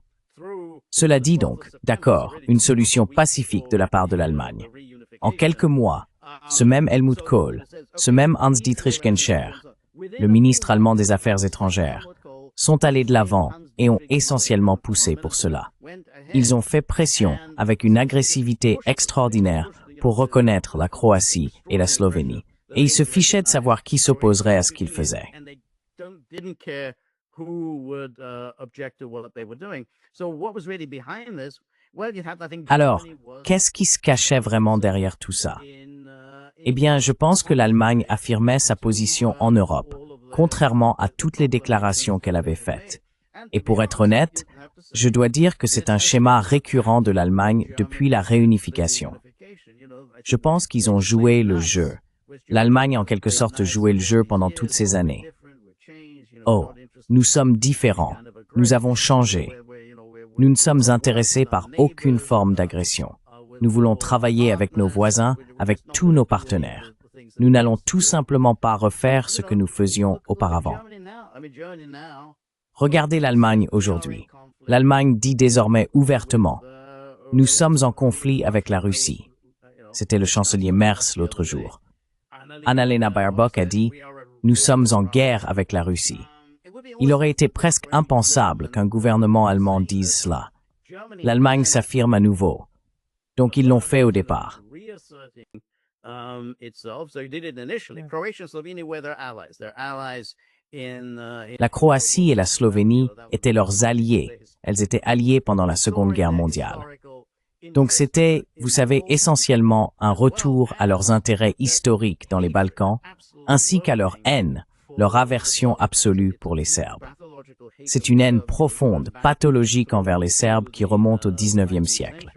Cela dit donc, d'accord, une solution pacifique de la part de l'Allemagne. En quelques mois, ce même Helmut Kohl, ce même Hans-Dietrich Genscher, le ministre allemand des Affaires étrangères, sont allés de l'avant et ont essentiellement poussé pour cela. Ils ont fait pression avec une agressivité extraordinaire pour reconnaître la Croatie et la Slovénie, et ils se fichaient de savoir qui s'opposerait à ce qu'ils faisaient. Alors, qu'est-ce qui se cachait vraiment derrière tout ça? Eh bien, je pense que l'Allemagne affirmait sa position en Europe, contrairement à toutes les déclarations qu'elle avait faites. Et pour être honnête, je dois dire que c'est un schéma récurrent de l'Allemagne depuis la réunification. Je pense qu'ils ont joué le jeu. L'Allemagne a en quelque sorte joué le jeu pendant toutes ces années. Oh, nous sommes différents. Nous avons changé. Nous ne sommes intéressés par aucune forme d'agression. Nous voulons travailler avec nos voisins, avec tous nos partenaires. Nous n'allons tout simplement pas refaire ce que nous faisions auparavant. Regardez l'Allemagne aujourd'hui. L'Allemagne dit désormais ouvertement « Nous sommes en conflit avec la Russie ». C'était le chancelier Merz l'autre jour. Annalena Baerbock a dit « Nous sommes en guerre avec la Russie ». Il aurait été presque impensable qu'un gouvernement allemand dise cela. L'Allemagne s'affirme à nouveau. Donc ils l'ont fait au départ. La Croatie et la Slovénie étaient leurs alliés. Elles étaient alliées pendant la Seconde Guerre mondiale. Donc c'était, vous savez, essentiellement un retour à leurs intérêts historiques dans les Balkans, ainsi qu'à leur haine, leur aversion absolue pour les Serbes. C'est une haine profonde, pathologique envers les Serbes qui remonte au XIXe siècle.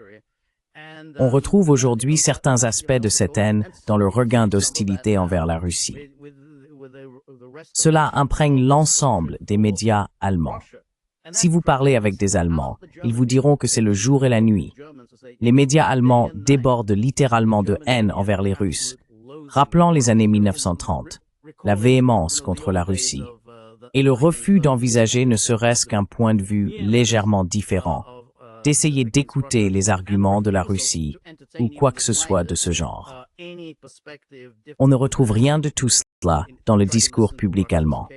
On retrouve aujourd'hui certains aspects de cette haine dans le regain d'hostilité envers la Russie. Cela imprègne l'ensemble des médias allemands. Si vous parlez avec des Allemands, ils vous diront que c'est le jour et la nuit. Les médias allemands débordent littéralement de haine envers les Russes, rappelant les années 1930, la véhémence contre la Russie, et le refus d'envisager ne serait-ce qu'un point de vue légèrement différent, d'essayer d'écouter les arguments de la Russie ou quoi que ce soit de ce genre. On ne retrouve rien de tout cela dans le discours public allemand.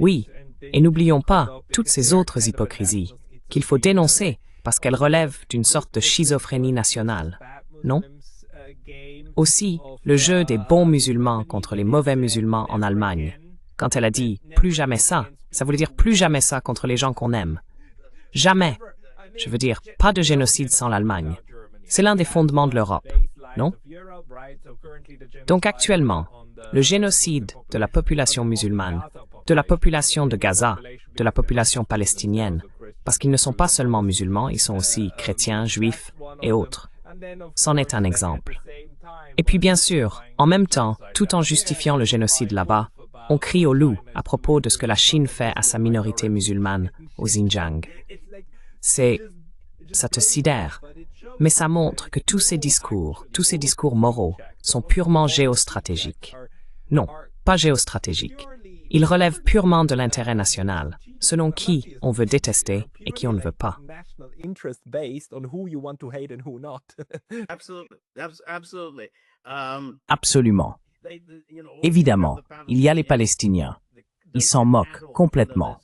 Oui, et n'oublions pas toutes ces autres hypocrisies qu'il faut dénoncer parce qu'elles relèvent d'une sorte de schizophrénie nationale, non? Aussi, le jeu des bons musulmans contre les mauvais musulmans en Allemagne. Quand elle a dit « plus jamais ça », ça voulait dire plus jamais ça contre les gens qu'on aime. Jamais. Je veux dire, pas de génocide sans l'Allemagne. C'est l'un des fondements de l'Europe, non? Donc actuellement, le génocide de la population musulmane, de la population de Gaza, de la population palestinienne, parce qu'ils ne sont pas seulement musulmans, ils sont aussi chrétiens, juifs et autres. C'en est un exemple. Et puis bien sûr, en même temps, tout en justifiant le génocide là-bas, on crie au loup à propos de ce que la Chine fait à sa minorité musulmane au Xinjiang. Ça te sidère. mais ça montre que tous ces discours moraux, sont purement géostratégiques. Non, pas géostratégiques. Ils relèvent purement de l'intérêt national, selon qui on veut détester et qui on ne veut pas. Absolument. Évidemment, il y a les Palestiniens. Ils s'en moquent complètement.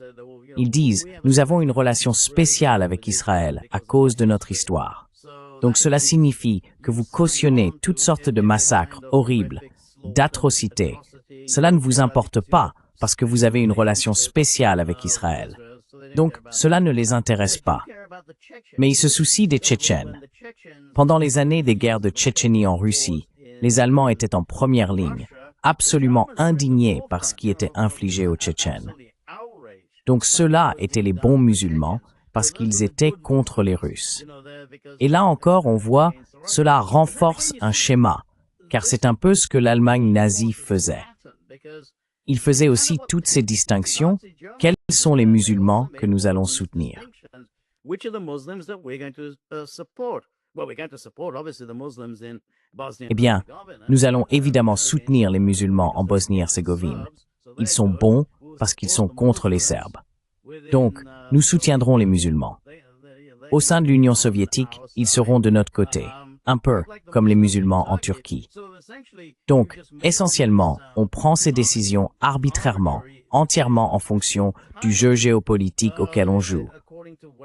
Ils disent « Nous avons une relation spéciale avec Israël à cause de notre histoire. » Donc cela signifie que vous cautionnez toutes sortes de massacres horribles, d'atrocités. Cela ne vous importe pas parce que vous avez une relation spéciale avec Israël. Donc cela ne les intéresse pas. Mais ils se soucient des Tchétchènes. Pendant les années des guerres de Tchétchénie en Russie, les Allemands étaient en première ligne, absolument indignés par ce qui était infligé aux Tchétchènes. Donc ceux-là étaient les bons musulmans parce qu'ils étaient contre les Russes. Et là encore, on voit, cela renforce un schéma, car c'est un peu ce que l'Allemagne nazie faisait. Il faisait aussi toutes ces distinctions. Quels sont les musulmans que nous allons soutenir? Eh bien, nous allons évidemment soutenir les musulmans en Bosnie-Herzégovine. Ils sont bons parce qu'ils sont contre les Serbes. Donc, nous soutiendrons les musulmans. Au sein de l'Union soviétique, ils seront de notre côté, un peu comme les musulmans en Turquie. Donc, essentiellement, on prend ces décisions arbitrairement, entièrement en fonction du jeu géopolitique auquel on joue.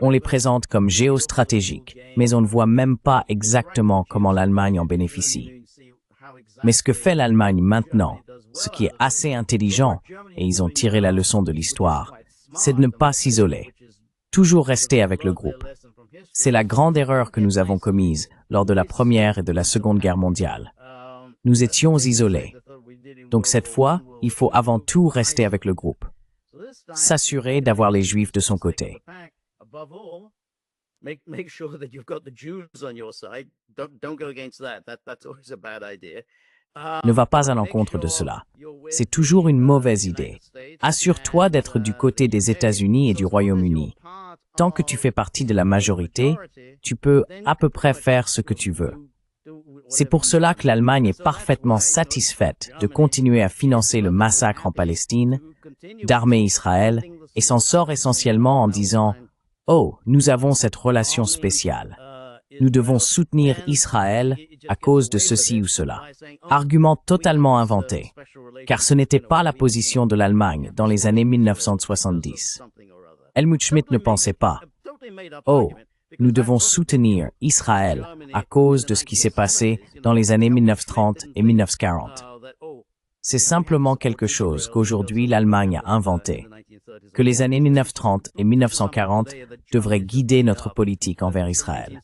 On les présente comme géostratégiques, mais on ne voit même pas exactement comment l'Allemagne en bénéficie. Mais ce que fait l'Allemagne maintenant, ce qui est assez intelligent, et ils ont tiré la leçon de l'histoire, c'est de ne pas s'isoler, toujours rester avec le groupe. C'est la grande erreur que nous avons commise lors de la Première et de la Seconde Guerre mondiale. Nous étions isolés. Donc cette fois, il faut avant tout rester avec le groupe. S'assurer d'avoir les Juifs de son côté. Ne va pas à l'encontre de cela. C'est toujours une mauvaise idée. Assure-toi d'être du côté des États-Unis et du Royaume-Uni. Tant que tu fais partie de la majorité, tu peux à peu près faire ce que tu veux. C'est pour cela que l'Allemagne est parfaitement satisfaite de continuer à financer le massacre en Palestine, d'armer Israël, et s'en sort essentiellement en disant « Oh, nous avons cette relation spéciale. Nous devons soutenir Israël à cause de ceci ou cela. » Argument totalement inventé, car ce n'était pas la position de l'Allemagne dans les années 1970. Helmut Schmidt ne pensait pas « Oh, nous devons soutenir Israël à cause de ce qui s'est passé dans les années 1930 et 1940. » C'est simplement quelque chose qu'aujourd'hui l'Allemagne a inventé, que les années 1930 et 1940 devraient guider notre politique envers Israël.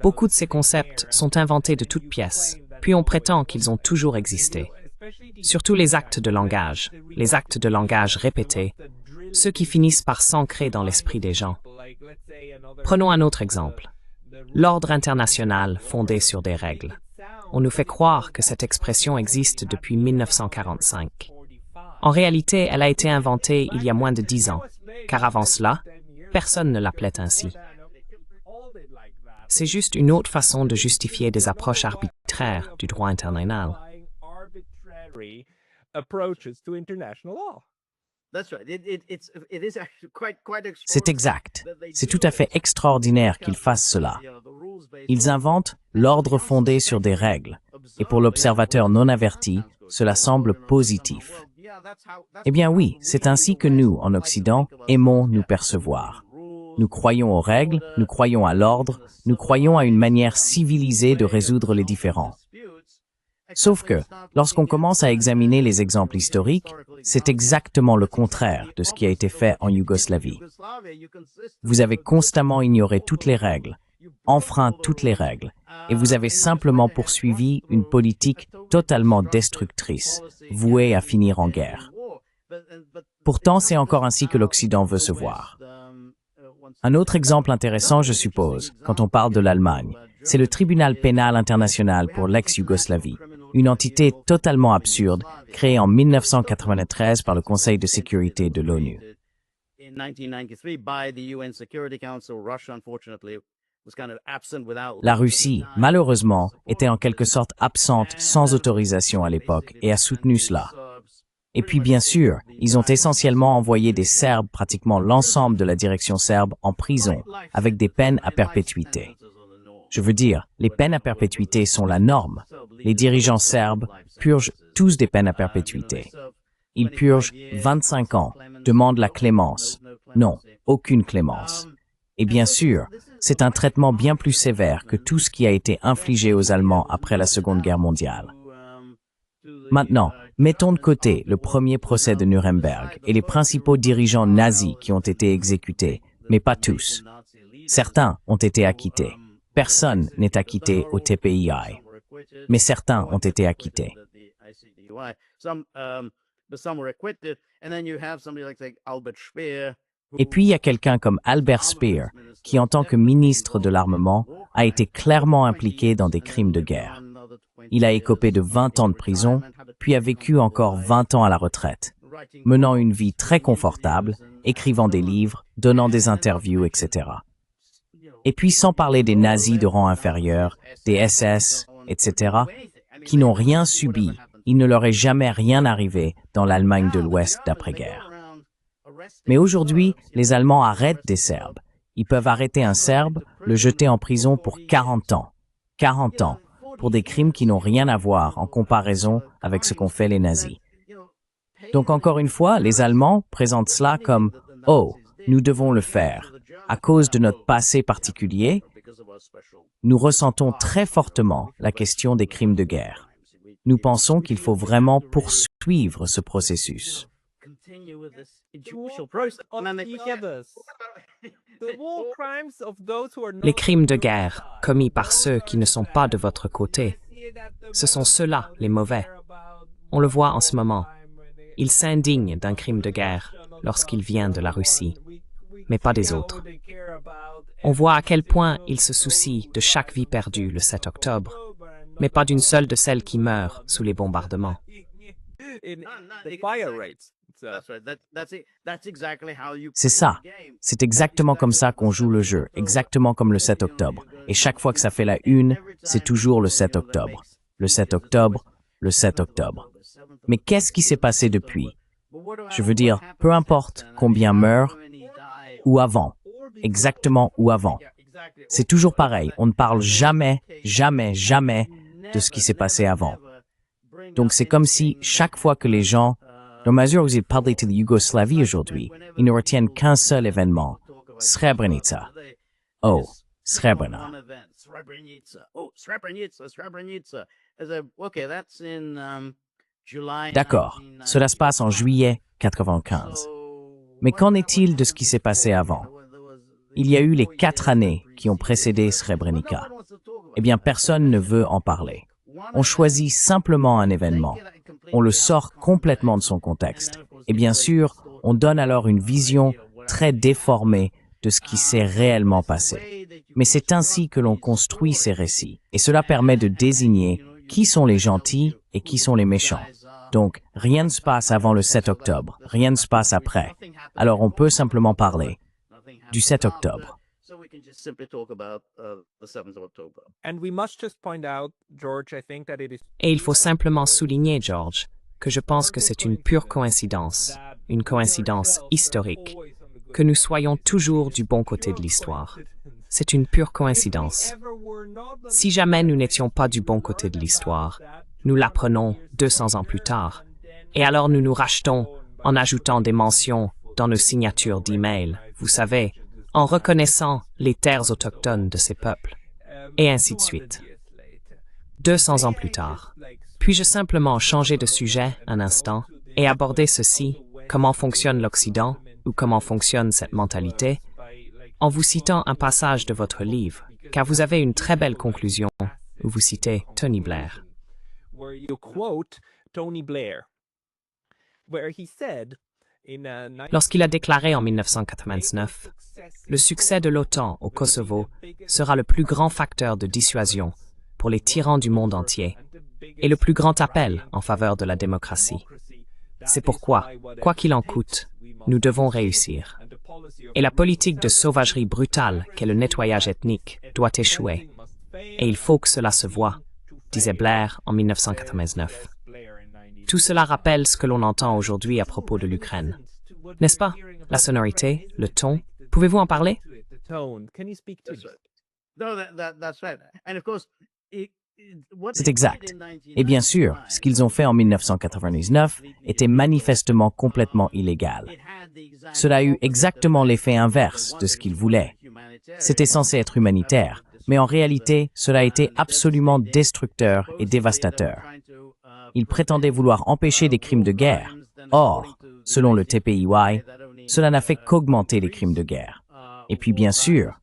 Beaucoup de ces concepts sont inventés de toutes pièces, puis on prétend qu'ils ont toujours existé. Surtout les actes de langage répétés, ceux qui finissent par s'ancrer dans l'esprit des gens. Prenons un autre exemple. L'ordre international fondé sur des règles. On nous fait croire que cette expression existe depuis 1945. En réalité, elle a été inventée il y a moins de 10 ans, car avant cela, personne ne l'appelait ainsi. C'est juste une autre façon de justifier des approches arbitraires du droit international. C'est exact. C'est tout à fait extraordinaire qu'ils fassent cela. Ils inventent l'ordre fondé sur des règles, et pour l'observateur non averti, cela semble positif. Eh bien oui, c'est ainsi que nous, en Occident, aimons nous percevoir. Nous croyons aux règles, nous croyons à l'ordre, nous croyons à une manière civilisée de résoudre les différends. Sauf que, lorsqu'on commence à examiner les exemples historiques, c'est exactement le contraire de ce qui a été fait en Yougoslavie. Vous avez constamment ignoré toutes les règles, enfreint toutes les règles, et vous avez simplement poursuivi une politique totalement destructrice, vouée à finir en guerre. Pourtant, c'est encore ainsi que l'Occident veut se voir. Un autre exemple intéressant, je suppose, quand on parle de l'Allemagne, c'est le tribunal pénal international pour l'ex-Yougoslavie. une entité totalement absurde créée en 1993 par le Conseil de sécurité de l'ONU. La Russie, malheureusement, était en quelque sorte absente sans autorisation à l'époque et a soutenu cela. Et puis bien sûr, ils ont essentiellement envoyé des Serbes, pratiquement l'ensemble de la direction serbe, en prison, avec des peines à perpétuité. Je veux dire, les peines à perpétuité sont la norme. Les dirigeants serbes purgent tous des peines à perpétuité. Ils purgent 25 ans, demandent la clémence. Non, aucune clémence. Et bien sûr, c'est un traitement bien plus sévère que tout ce qui a été infligé aux Allemands après la Seconde Guerre mondiale. Maintenant, mettons de côté le premier procès de Nuremberg et les principaux dirigeants nazis qui ont été exécutés, mais pas tous. Certains ont été acquittés. Personne n'est acquitté au TPII, mais certains ont été acquittés. Et puis il y a quelqu'un comme Albert Speer, qui en tant que ministre de l'Armement, a été clairement impliqué dans des crimes de guerre. Il a écopé de 20 ans de prison, puis a vécu encore 20 ans à la retraite, menant une vie très confortable, écrivant des livres, donnant des interviews, etc. Et puis sans parler des nazis de rang inférieur, des SS, etc., qui n'ont rien subi, il ne leur est jamais rien arrivé dans l'Allemagne de l'Ouest d'après-guerre. Mais aujourd'hui, les Allemands arrêtent des Serbes. Ils peuvent arrêter un Serbe, le jeter en prison pour 40 ans. 40 ans, pour des crimes qui n'ont rien à voir en comparaison avec ce qu'ont fait les nazis. Donc encore une fois, les Allemands présentent cela comme « Oh, nous devons le faire. À cause de notre passé particulier, nous ressentons très fortement la question des crimes de guerre. Nous pensons qu'il faut vraiment poursuivre ce processus. » Les crimes de guerre commis par ceux qui ne sont pas de votre côté, ce sont ceux-là les mauvais. On le voit en ce moment. Ils s'indignent d'un crime de guerre lorsqu'il vient de la Russie, mais pas des autres. On voit à quel point ils se soucient de chaque vie perdue le 7 octobre, mais pas d'une seule de celles qui meurent sous les bombardements. C'est ça. C'est exactement comme ça qu'on joue le jeu, exactement comme le 7 octobre. Et chaque fois que ça fait la une, c'est toujours le 7 octobre. Le 7 octobre, le 7 octobre. Mais qu'est-ce qui s'est passé depuis? Je veux dire, peu importe combien meurent, ou avant, exactement ou avant. C'est toujours pareil, on ne parle jamais, jamais, jamais de ce qui s'est passé avant. Donc c'est comme si chaque fois que les gens, dans mesure où ils parlent de Yougoslavie aujourd'hui, ils ne retiennent qu'un seul événement, Srebrenica. Oh, Srebrenica. D'accord, cela se passe en juillet 95. Mais qu'en est-il de ce qui s'est passé avant? Il y a eu les 4 années qui ont précédé Srebrenica. Eh bien, personne ne veut en parler. On choisit simplement un événement. On le sort complètement de son contexte. Et bien sûr, on donne alors une vision très déformée de ce qui s'est réellement passé. Mais c'est ainsi que l'on construit ces récits. Et cela permet de désigner qui sont les gentils et qui sont les méchants. Donc, rien ne se passe avant le 7 octobre, rien ne se passe après. Alors on peut simplement parler du 7 octobre. Et il faut simplement souligner, George, que je pense que c'est une pure coïncidence, une coïncidence historique, que nous soyons toujours du bon côté de l'histoire. C'est une pure coïncidence. Si jamais nous n'étions pas du bon côté de l'histoire, nous l'apprenons 200 ans plus tard, et alors nous nous rachetons en ajoutant des mentions dans nos signatures d'email, vous savez, en reconnaissant les terres autochtones de ces peuples, et ainsi de suite. 200 ans plus tard, puis-je simplement changer de sujet un instant et aborder ceci, comment fonctionne l'Occident ou comment fonctionne cette mentalité, en vous citant un passage de votre livre, car vous avez une très belle conclusion où vous citez Tony Blair. Lorsqu'il a déclaré en 1999, le succès de l'OTAN au Kosovo sera le plus grand facteur de dissuasion pour les tyrans du monde entier, est le plus grand appel en faveur de la démocratie. C'est pourquoi, quoi qu'il en coûte, nous devons réussir. Et la politique de sauvagerie brutale qu'est le nettoyage ethnique doit échouer. Et il faut que cela se voie, disait Blair en 1999. Tout cela rappelle ce que l'on entend aujourd'hui à propos de l'Ukraine. N'est-ce pas? La sonorité, le ton. Pouvez-vous en parler? C'est exact. Et bien sûr, ce qu'ils ont fait en 1999 était manifestement complètement illégal. Cela a eu exactement l'effet inverse de ce qu'ils voulaient. C'était censé être humanitaire, mais en réalité, cela a été absolument destructeur et dévastateur. Ils prétendaient vouloir empêcher des crimes de guerre. Or, selon le TPIY, cela n'a fait qu'augmenter les crimes de guerre. Et puis bien sûr,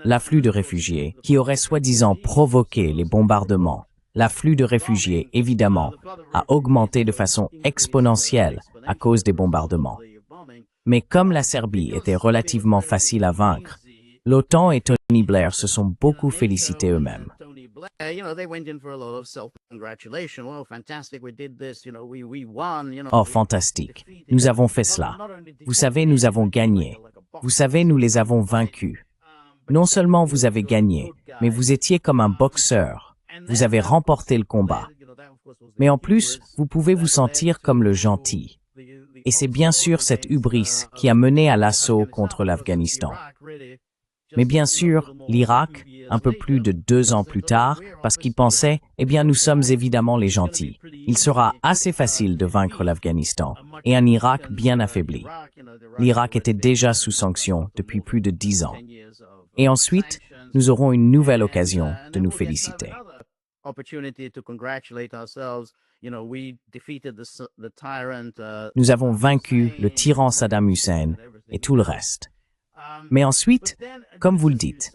l'afflux de réfugiés qui aurait soi-disant provoqué les bombardements. L'afflux de réfugiés, évidemment, a augmenté de façon exponentielle à cause des bombardements. Mais comme la Serbie était relativement facile à vaincre, l'OTAN et Tony Blair se sont beaucoup félicités eux-mêmes. Oh, fantastique. Nous avons fait cela. Vous savez, nous avons gagné. Vous savez, nous les avons vaincus. Non seulement vous avez gagné, mais vous étiez comme un boxeur. Vous avez remporté le combat. Mais en plus, vous pouvez vous sentir comme le gentil. Et c'est bien sûr cette hubris qui a mené à l'assaut contre l'Afghanistan. Mais bien sûr, l'Irak, un peu plus de 2 ans plus tard, parce qu'ils pensaient, eh bien nous sommes évidemment les gentils. Il sera assez facile de vaincre l'Afghanistan, et un Irak bien affaibli. L'Irak était déjà sous sanctions depuis plus de 10 ans. Et ensuite, nous aurons une nouvelle occasion de nous féliciter. Nous avons vaincu le tyran Saddam Hussein et tout le reste. Mais ensuite, comme vous le dites,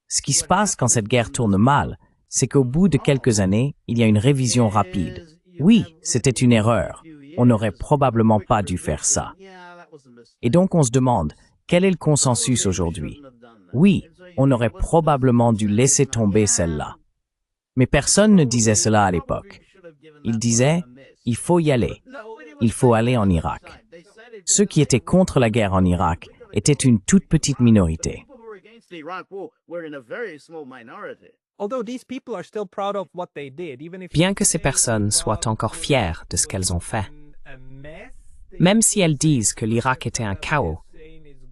ce qui se passe quand cette guerre tourne mal, c'est qu'au bout de quelques années, il y a une révision rapide. Oui, c'était une erreur. On n'aurait probablement pas dû faire ça. Et donc on se demande, quel est le consensus aujourd'hui? Oui, on aurait probablement dû laisser tomber celle-là. Mais personne ne disait cela à l'époque. Ils disaient, il faut y aller. Il faut aller en Irak. Ceux qui étaient contre la guerre en Irak étaient une toute petite minorité. Bien que ces personnes soient encore fières de ce qu'elles ont fait, même si elles disent que l'Irak était un chaos,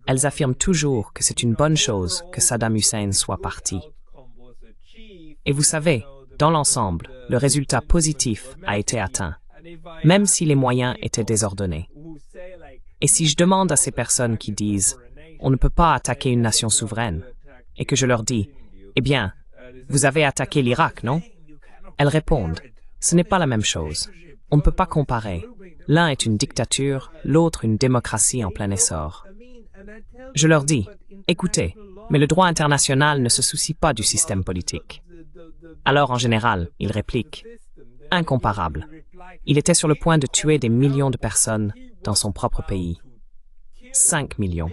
elles affirment toujours que c'est une bonne chose que Saddam Hussein soit parti. Et vous savez, dans l'ensemble, le résultat positif a été atteint, même si les moyens étaient désordonnés. Et si je demande à ces personnes qui disent « on ne peut pas attaquer une nation souveraine », et que je leur dis « eh bien, vous avez attaqué l'Irak, non ?» Elles répondent « ce n'est pas la même chose. On ne peut pas comparer. L'un est une dictature, l'autre une démocratie en plein essor. » Je leur dis « écoutez, mais le droit international ne se soucie pas du système politique. » Alors en général, ils répliquent « incomparable. Il était sur le point de tuer des millions de personnes dans son propre pays. 5 millions. »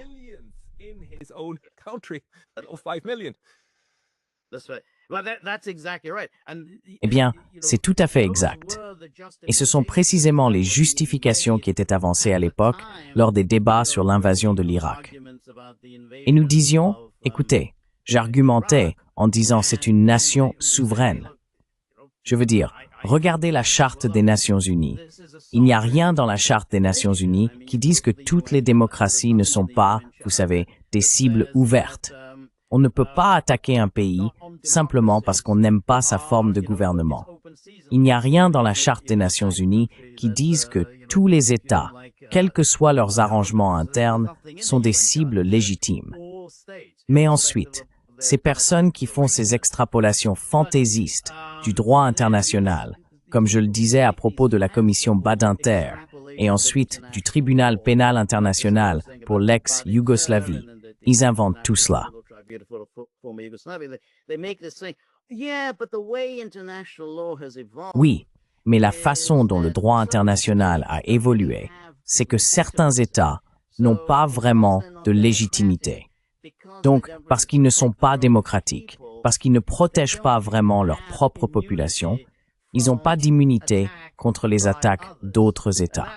Eh bien, c'est tout à fait exact. Et ce sont précisément les justifications qui étaient avancées à l'époque lors des débats sur l'invasion de l'Irak. Et nous disions, écoutez, j'argumentais en disant c'est une nation souveraine. Je veux dire, regardez la Charte des Nations Unies. Il n'y a rien dans la Charte des Nations Unies qui dise que toutes les démocraties ne sont pas, vous savez, des cibles ouvertes. On ne peut pas attaquer un pays simplement parce qu'on n'aime pas sa forme de gouvernement. Il n'y a rien dans la Charte des Nations Unies qui dise que tous les États, quels que soient leurs arrangements internes, sont des cibles légitimes. Mais ensuite, ces personnes qui font ces extrapolations fantaisistes du droit international, comme je le disais à propos de la commission Badinter, et ensuite du tribunal pénal international pour l'ex-Yougoslavie, ils inventent tout cela. Oui, mais la façon dont le droit international a évolué, c'est que certains États n'ont pas vraiment de légitimité. Donc, parce qu'ils ne sont pas démocratiques, parce qu'ils ne protègent pas vraiment leur propre population, Ils n'ont pas d'immunité contre les attaques d'autres États.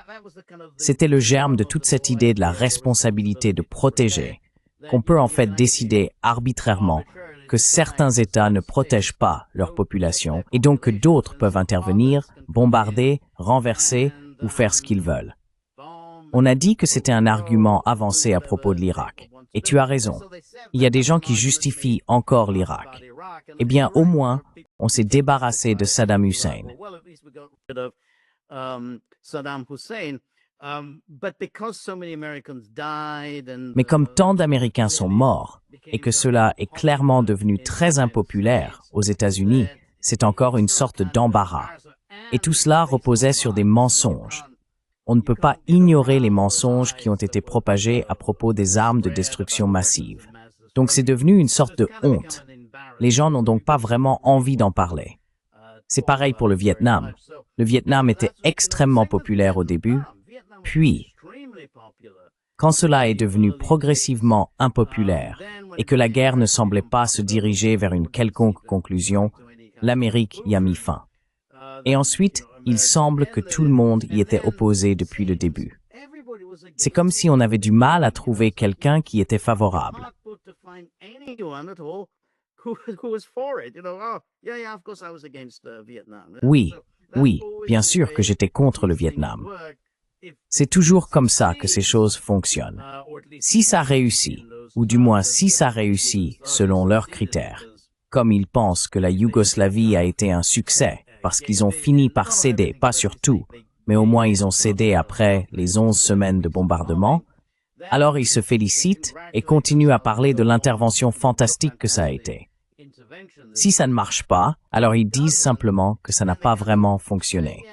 C'était le germe de toute cette idée de la responsabilité de protéger, qu'on peut en fait décider arbitrairement que certains États ne protègent pas leur population et donc que d'autres peuvent intervenir, bombarder, renverser ou faire ce qu'ils veulent. On a dit que c'était un argument avancé à propos de l'Irak. Et tu as raison. Il y a des gens qui justifient encore l'Irak. Eh bien, au moins, on s'est débarrassé de Saddam Hussein. Mais comme tant d'Américains sont morts et que cela est clairement devenu très impopulaire aux États-Unis, c'est encore une sorte d'embarras. Et tout cela reposait sur des mensonges. On ne peut pas ignorer les mensonges qui ont été propagés à propos des armes de destruction massive. Donc c'est devenu une sorte de honte. Les gens n'ont donc pas vraiment envie d'en parler. C'est pareil pour le Vietnam. Le Vietnam était extrêmement populaire au début, puis, quand cela est devenu progressivement impopulaire et que la guerre ne semblait pas se diriger vers une quelconque conclusion, l'Amérique y a mis fin. Et ensuite, il semble que tout le monde y était opposé depuis le début. C'est comme si on avait du mal à trouver quelqu'un qui était favorable. Oui, bien sûr que j'étais contre le Vietnam. C'est toujours comme ça que ces choses fonctionnent. Si ça réussit, ou du moins si ça réussit selon leurs critères, comme ils pensent que la Yougoslavie a été un succès, parce qu'ils ont fini par céder, pas sur tout, mais au moins ils ont cédé après les 11 semaines de bombardement, alors ils se félicitent et continuent à parler de l'intervention fantastique que ça a été. Si ça ne marche pas, alors ils disent simplement que ça n'a pas vraiment fonctionné.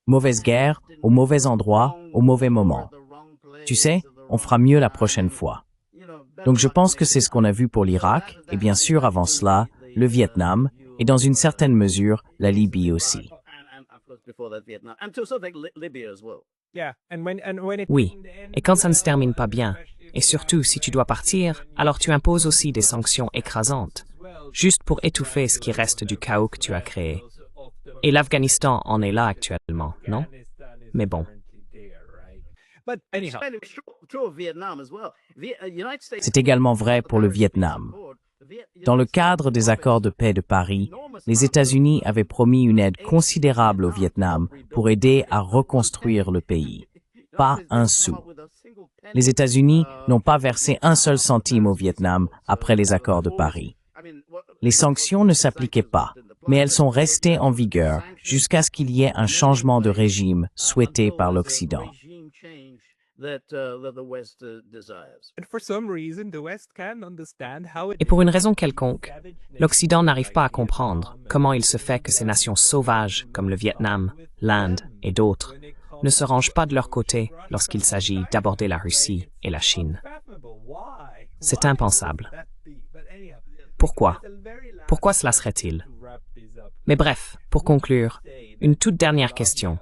Mauvaise guerre, au mauvais endroit, au mauvais moment. Tu sais, on fera mieux la prochaine fois. Donc je pense que c'est ce qu'on a vu pour l'Irak, et bien sûr avant cela, le Vietnam, et dans une certaine mesure, la Libye aussi. Oui, et quand ça ne se termine pas bien, et surtout si tu dois partir, alors tu imposes aussi des sanctions écrasantes, juste pour étouffer ce qui reste du chaos que tu as créé. Et l'Afghanistan en est là actuellement, non? Mais bon. C'est également vrai pour le Vietnam. Dans le cadre des accords de paix de Paris, les États-Unis avaient promis une aide considérable au Vietnam pour aider à reconstruire le pays. Pas un sou. Les États-Unis n'ont pas versé un seul centime au Vietnam après les accords de Paris. Les sanctions ne s'appliquaient pas, mais elles sont restées en vigueur jusqu'à ce qu'il y ait un changement de régime souhaité par l'Occident. Et pour une raison quelconque, l'Occident n'arrive pas à comprendre comment il se fait que ces nations sauvages comme le Vietnam, l'Inde et d'autres ne se rangent pas de leur côté lorsqu'il s'agit d'aborder la Russie et la Chine. C'est impensable. Pourquoi? Pourquoi cela serait-il? Mais bref, pour conclure, une toute dernière question.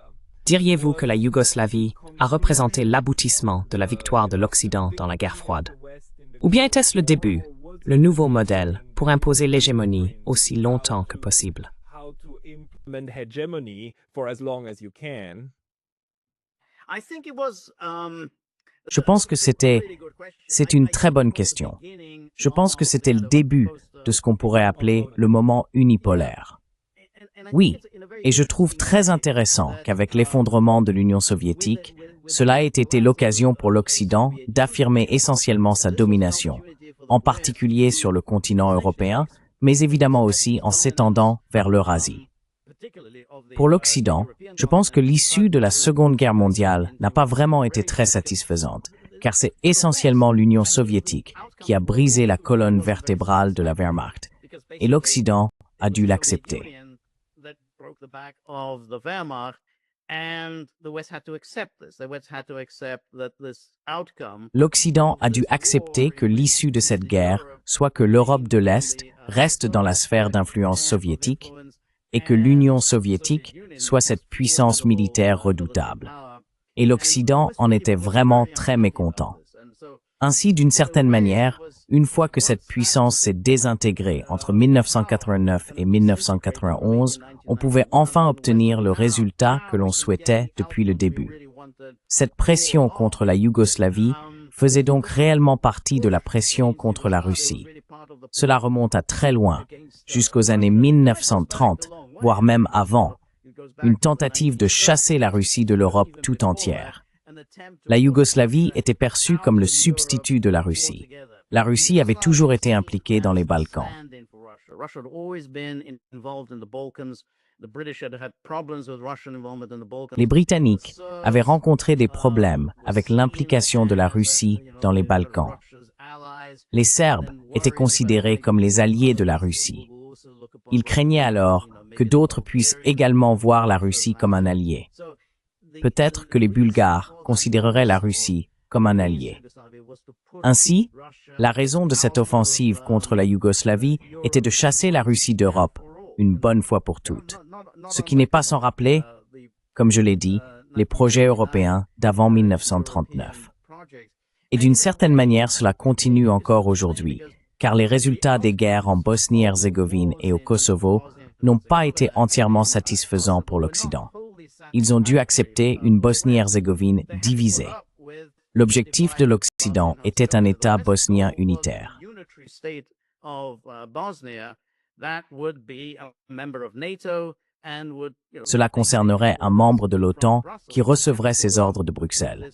Diriez-vous que la Yougoslavie a représenté l'aboutissement de la victoire de l'Occident dans la guerre froide? Ou bien était-ce le début, le nouveau modèle pour imposer l'hégémonie aussi longtemps que possible? Je pense que c'est une très bonne question. Je pense que c'était le début de ce qu'on pourrait appeler le moment unipolaire. Oui, et je trouve très intéressant qu'avec l'effondrement de l'Union soviétique, cela ait été l'occasion pour l'Occident d'affirmer essentiellement sa domination, en particulier sur le continent européen, mais évidemment aussi en s'étendant vers l'Eurasie. Pour l'Occident, je pense que l'issue de la Seconde Guerre mondiale n'a pas vraiment été très satisfaisante, car c'est essentiellement l'Union soviétique qui a brisé la colonne vertébrale de la Wehrmacht, et l'Occident a dû l'accepter. L'Occident a dû accepter que l'issue de cette guerre soit que l'Europe de l'Est reste dans la sphère d'influence soviétique et que l'Union soviétique soit cette puissance militaire redoutable. Et l'Occident en était vraiment très mécontent. Ainsi, d'une certaine manière, une fois que cette puissance s'est désintégrée entre 1989 et 1991, on pouvait enfin obtenir le résultat que l'on souhaitait depuis le début. Cette pression contre la Yougoslavie faisait donc réellement partie de la pression contre la Russie. Cela remonte à très loin, jusqu'aux années 1930, voire même avant, une tentative de chasser la Russie de l'Europe tout entière. La Yougoslavie était perçue comme le substitut de la Russie. La Russie avait toujours été impliquée dans les Balkans. Les Britanniques avaient rencontré des problèmes avec l'implication de la Russie dans les Balkans. Les Serbes étaient considérés comme les alliés de la Russie. Ils craignaient alors que d'autres puissent également voir la Russie comme un allié. Peut-être que les Bulgares considéreraient la Russie comme un allié. Ainsi, la raison de cette offensive contre la Yougoslavie était de chasser la Russie d'Europe une bonne fois pour toutes. Ce qui n'est pas sans rappeler, comme je l'ai dit, les projets européens d'avant 1939. Et d'une certaine manière, cela continue encore aujourd'hui, car les résultats des guerres en Bosnie-Herzégovine et au Kosovo n'ont pas été entièrement satisfaisants pour l'Occident. Ils ont dû accepter une Bosnie-Herzégovine divisée. L'objectif de l'Occident était un État bosnien unitaire. Cela concernerait un membre de l'OTAN qui recevrait ses ordres de Bruxelles.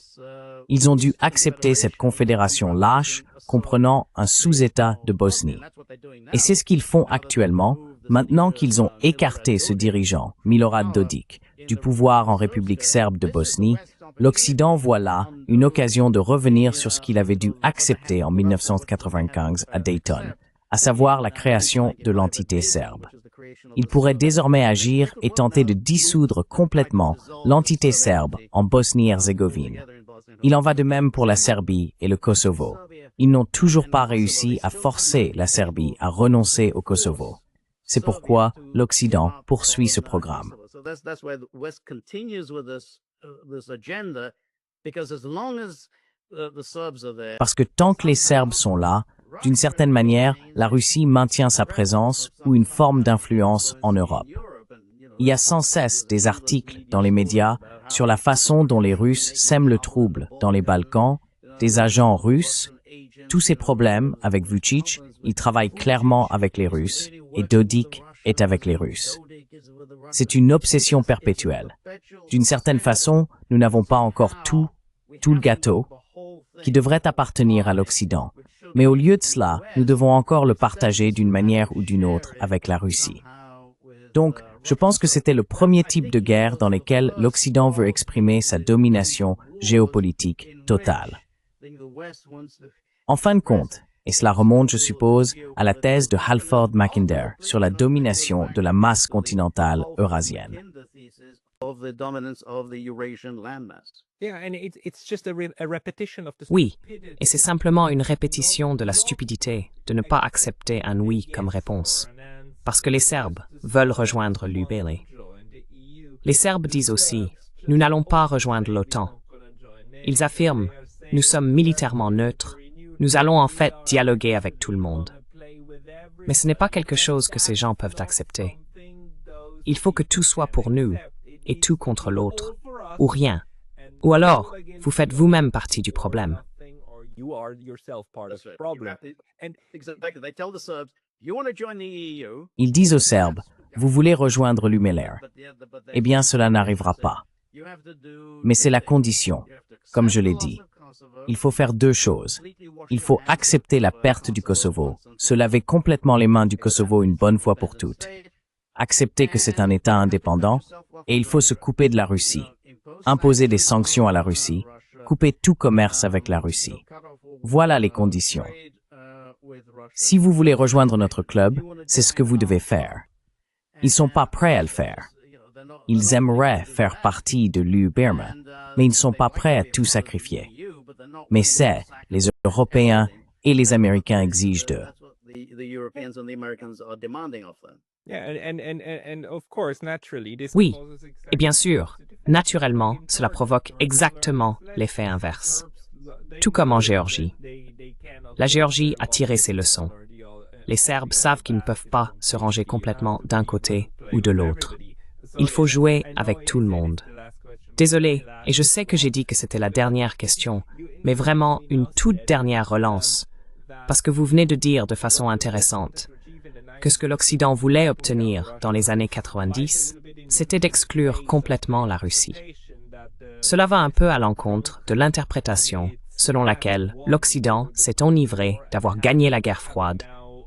Ils ont dû accepter cette confédération lâche comprenant un sous-État de Bosnie. Et c'est ce qu'ils font actuellement, maintenant qu'ils ont écarté ce dirigeant, Milorad Dodik, du pouvoir en République serbe de Bosnie. L'Occident voit là une occasion de revenir sur ce qu'il avait dû accepter en 1995 à Dayton, à savoir la création de l'entité serbe. Il pourrait désormais agir et tenter de dissoudre complètement l'entité serbe en Bosnie-Herzégovine. Il en va de même pour la Serbie et le Kosovo. Ils n'ont toujours pas réussi à forcer la Serbie à renoncer au Kosovo. C'est pourquoi l'Occident poursuit ce programme. Parce que tant que les Serbes sont là, d'une certaine manière, la Russie maintient sa présence ou une forme d'influence en Europe. Il y a sans cesse des articles dans les médias sur la façon dont les Russes sèment le trouble dans les Balkans, des agents russes. Tous ces problèmes avec Vučić, il travaille clairement avec les Russes et Dodik est avec les Russes. C'est une obsession perpétuelle. D'une certaine façon, nous n'avons pas encore tout le gâteau qui devrait appartenir à l'Occident. Mais au lieu de cela, nous devons encore le partager d'une manière ou d'une autre avec la Russie. Donc, je pense que c'était le premier type de guerre dans lequel l'Occident veut exprimer sa domination géopolitique totale. En fin de compte, et cela remonte, je suppose, à la thèse de Halford Mackinder sur la domination de la masse continentale eurasienne. Oui, et c'est simplement une répétition de la stupidité de ne pas accepter un oui comme réponse, parce que les Serbes veulent rejoindre l'UBL. Les Serbes disent aussi, nous n'allons pas rejoindre l'OTAN. Ils affirment, nous sommes militairement neutres, nous allons en fait dialoguer avec tout le monde. Mais ce n'est pas quelque chose que ces gens peuvent accepter. Il faut que tout soit pour nous, et tout contre l'autre, ou rien. Ou alors, vous faites vous-même partie du problème. Ils disent aux Serbes, vous voulez rejoindre l'UMLR. Eh bien, cela n'arrivera pas. Mais c'est la condition, comme je l'ai dit. Il faut faire deux choses. Il faut accepter la perte du Kosovo, se laver complètement les mains du Kosovo une bonne fois pour toutes. Accepter que c'est un État indépendant, et il faut se couper de la Russie. Imposer des sanctions à la Russie, couper tout commerce avec la Russie. Voilà les conditions. Si vous voulez rejoindre notre club, c'est ce que vous devez faire. Ils sont pas prêts à le faire. Ils aimeraient faire partie de l'UBRMA, mais ils ne sont pas prêts à tout sacrifier. Mais c'est, les Européens et les Américains exigent d'eux. Oui, et bien sûr, naturellement, cela provoque exactement l'effet inverse. Tout comme en Géorgie. La Géorgie a tiré ses leçons. Les Serbes savent qu'ils ne peuvent pas se ranger complètement d'un côté ou de l'autre. Il faut jouer avec tout le monde. Désolé, et je sais que j'ai dit que c'était la dernière question, mais vraiment une toute dernière relance, parce que vous venez de dire de façon intéressante que ce que l'Occident voulait obtenir dans les années 90, c'était d'exclure complètement la Russie. Cela va un peu à l'encontre de l'interprétation selon laquelle l'Occident s'est enivré d'avoir gagné la guerre froide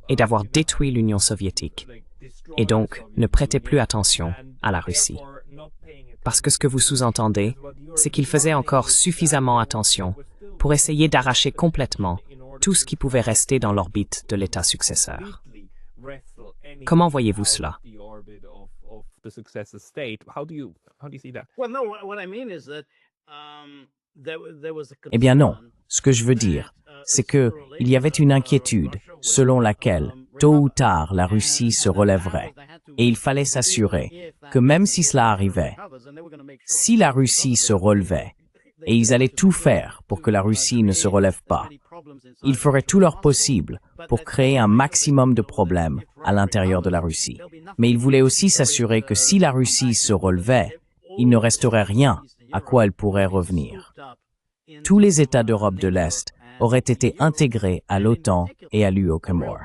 et d'avoir détruit l'Union soviétique, et donc ne prêtait plus attention à la Russie. Parce que ce que vous sous-entendez, c'est qu'il faisait encore suffisamment attention pour essayer d'arracher complètement tout ce qui pouvait rester dans l'orbite de l'État successeur. Comment voyez-vous cela? Eh bien non. Ce que je veux dire, c'est que il y avait une inquiétude selon laquelle, tôt ou tard, la Russie se relèverait. Et il fallait s'assurer que même si cela arrivait, si la Russie se relevait, et ils allaient tout faire pour que la Russie ne se relève pas, ils feraient tout leur possible pour créer un maximum de problèmes à l'intérieur de la Russie. Mais ils voulaient aussi s'assurer que si la Russie se relevait, il ne resterait rien à quoi elle pourrait revenir. Tous les États d'Europe de l'Est auraient été intégrés à l'OTAN et à l'UOCAMOR.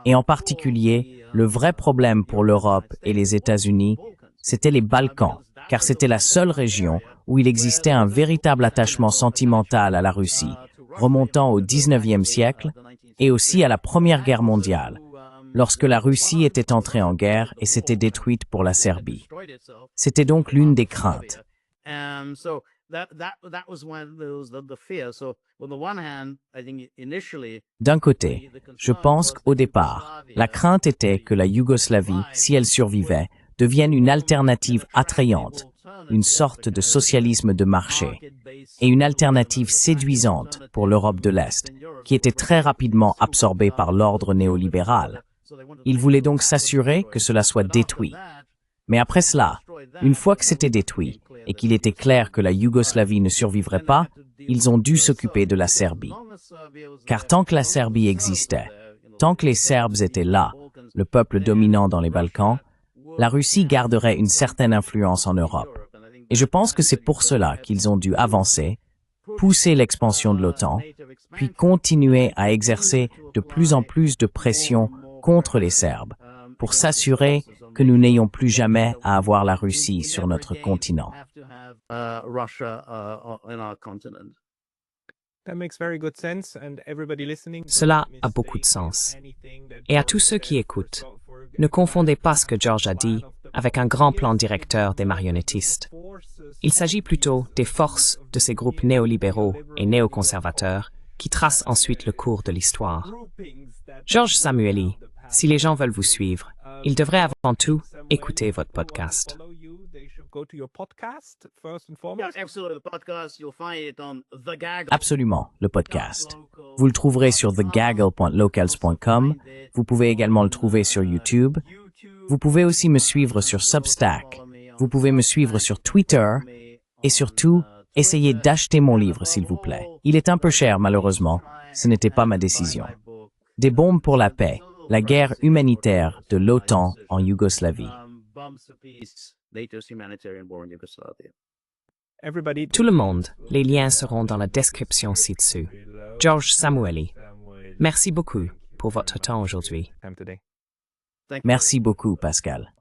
Et en particulier, le vrai problème pour l'Europe et les États-Unis, c'était les Balkans, car c'était la seule région où il existait un véritable attachement sentimental à la Russie, remontant au XIXe siècle et aussi à la Première Guerre mondiale, lorsque la Russie était entrée en guerre et s'était détruite pour la Serbie. C'était donc l'une des craintes. D'un côté, je pense qu'au départ, la crainte était que la Yougoslavie, si elle survivait, devienne une alternative attrayante, une sorte de socialisme de marché, et une alternative séduisante pour l'Europe de l'Est, qui était très rapidement absorbée par l'ordre néolibéral. Ils voulaient donc s'assurer que cela soit détruit. Mais après cela, une fois que c'était détruit, et qu'il était clair que la Yougoslavie ne survivrait pas, ils ont dû s'occuper de la Serbie. Car tant que la Serbie existait, tant que les Serbes étaient là, le peuple dominant dans les Balkans, la Russie garderait une certaine influence en Europe. Et je pense que c'est pour cela qu'ils ont dû avancer, pousser l'expansion de l'OTAN, puis continuer à exercer de plus en plus de pression contre les Serbes, pour s'assurer que nous n'ayons plus jamais à avoir la Russie sur notre continent. Cela a beaucoup de sens. Et à tous ceux qui écoutent, ne confondez pas ce que George a dit avec un grand plan directeur des marionnettistes. Il s'agit plutôt des forces de ces groupes néolibéraux et néoconservateurs qui tracent ensuite le cours de l'histoire. George Samueli, si les gens veulent vous suivre, ils devraient avant tout écouter votre podcast. Absolument, le podcast. Vous le trouverez sur thegaggle.locals.com. Vous pouvez également le trouver sur YouTube. Vous pouvez aussi me suivre sur Substack. Vous pouvez me suivre sur Twitter. Et surtout, essayez d'acheter mon livre, s'il vous plaît. Il est un peu cher, malheureusement. Ce n'était pas ma décision. Des bombes pour la paix. La guerre humanitaire de l'OTAN en Yougoslavie. Tout le monde, les liens seront dans la description ci-dessous. George Samueli, merci beaucoup pour votre temps aujourd'hui. Merci beaucoup, Pascal.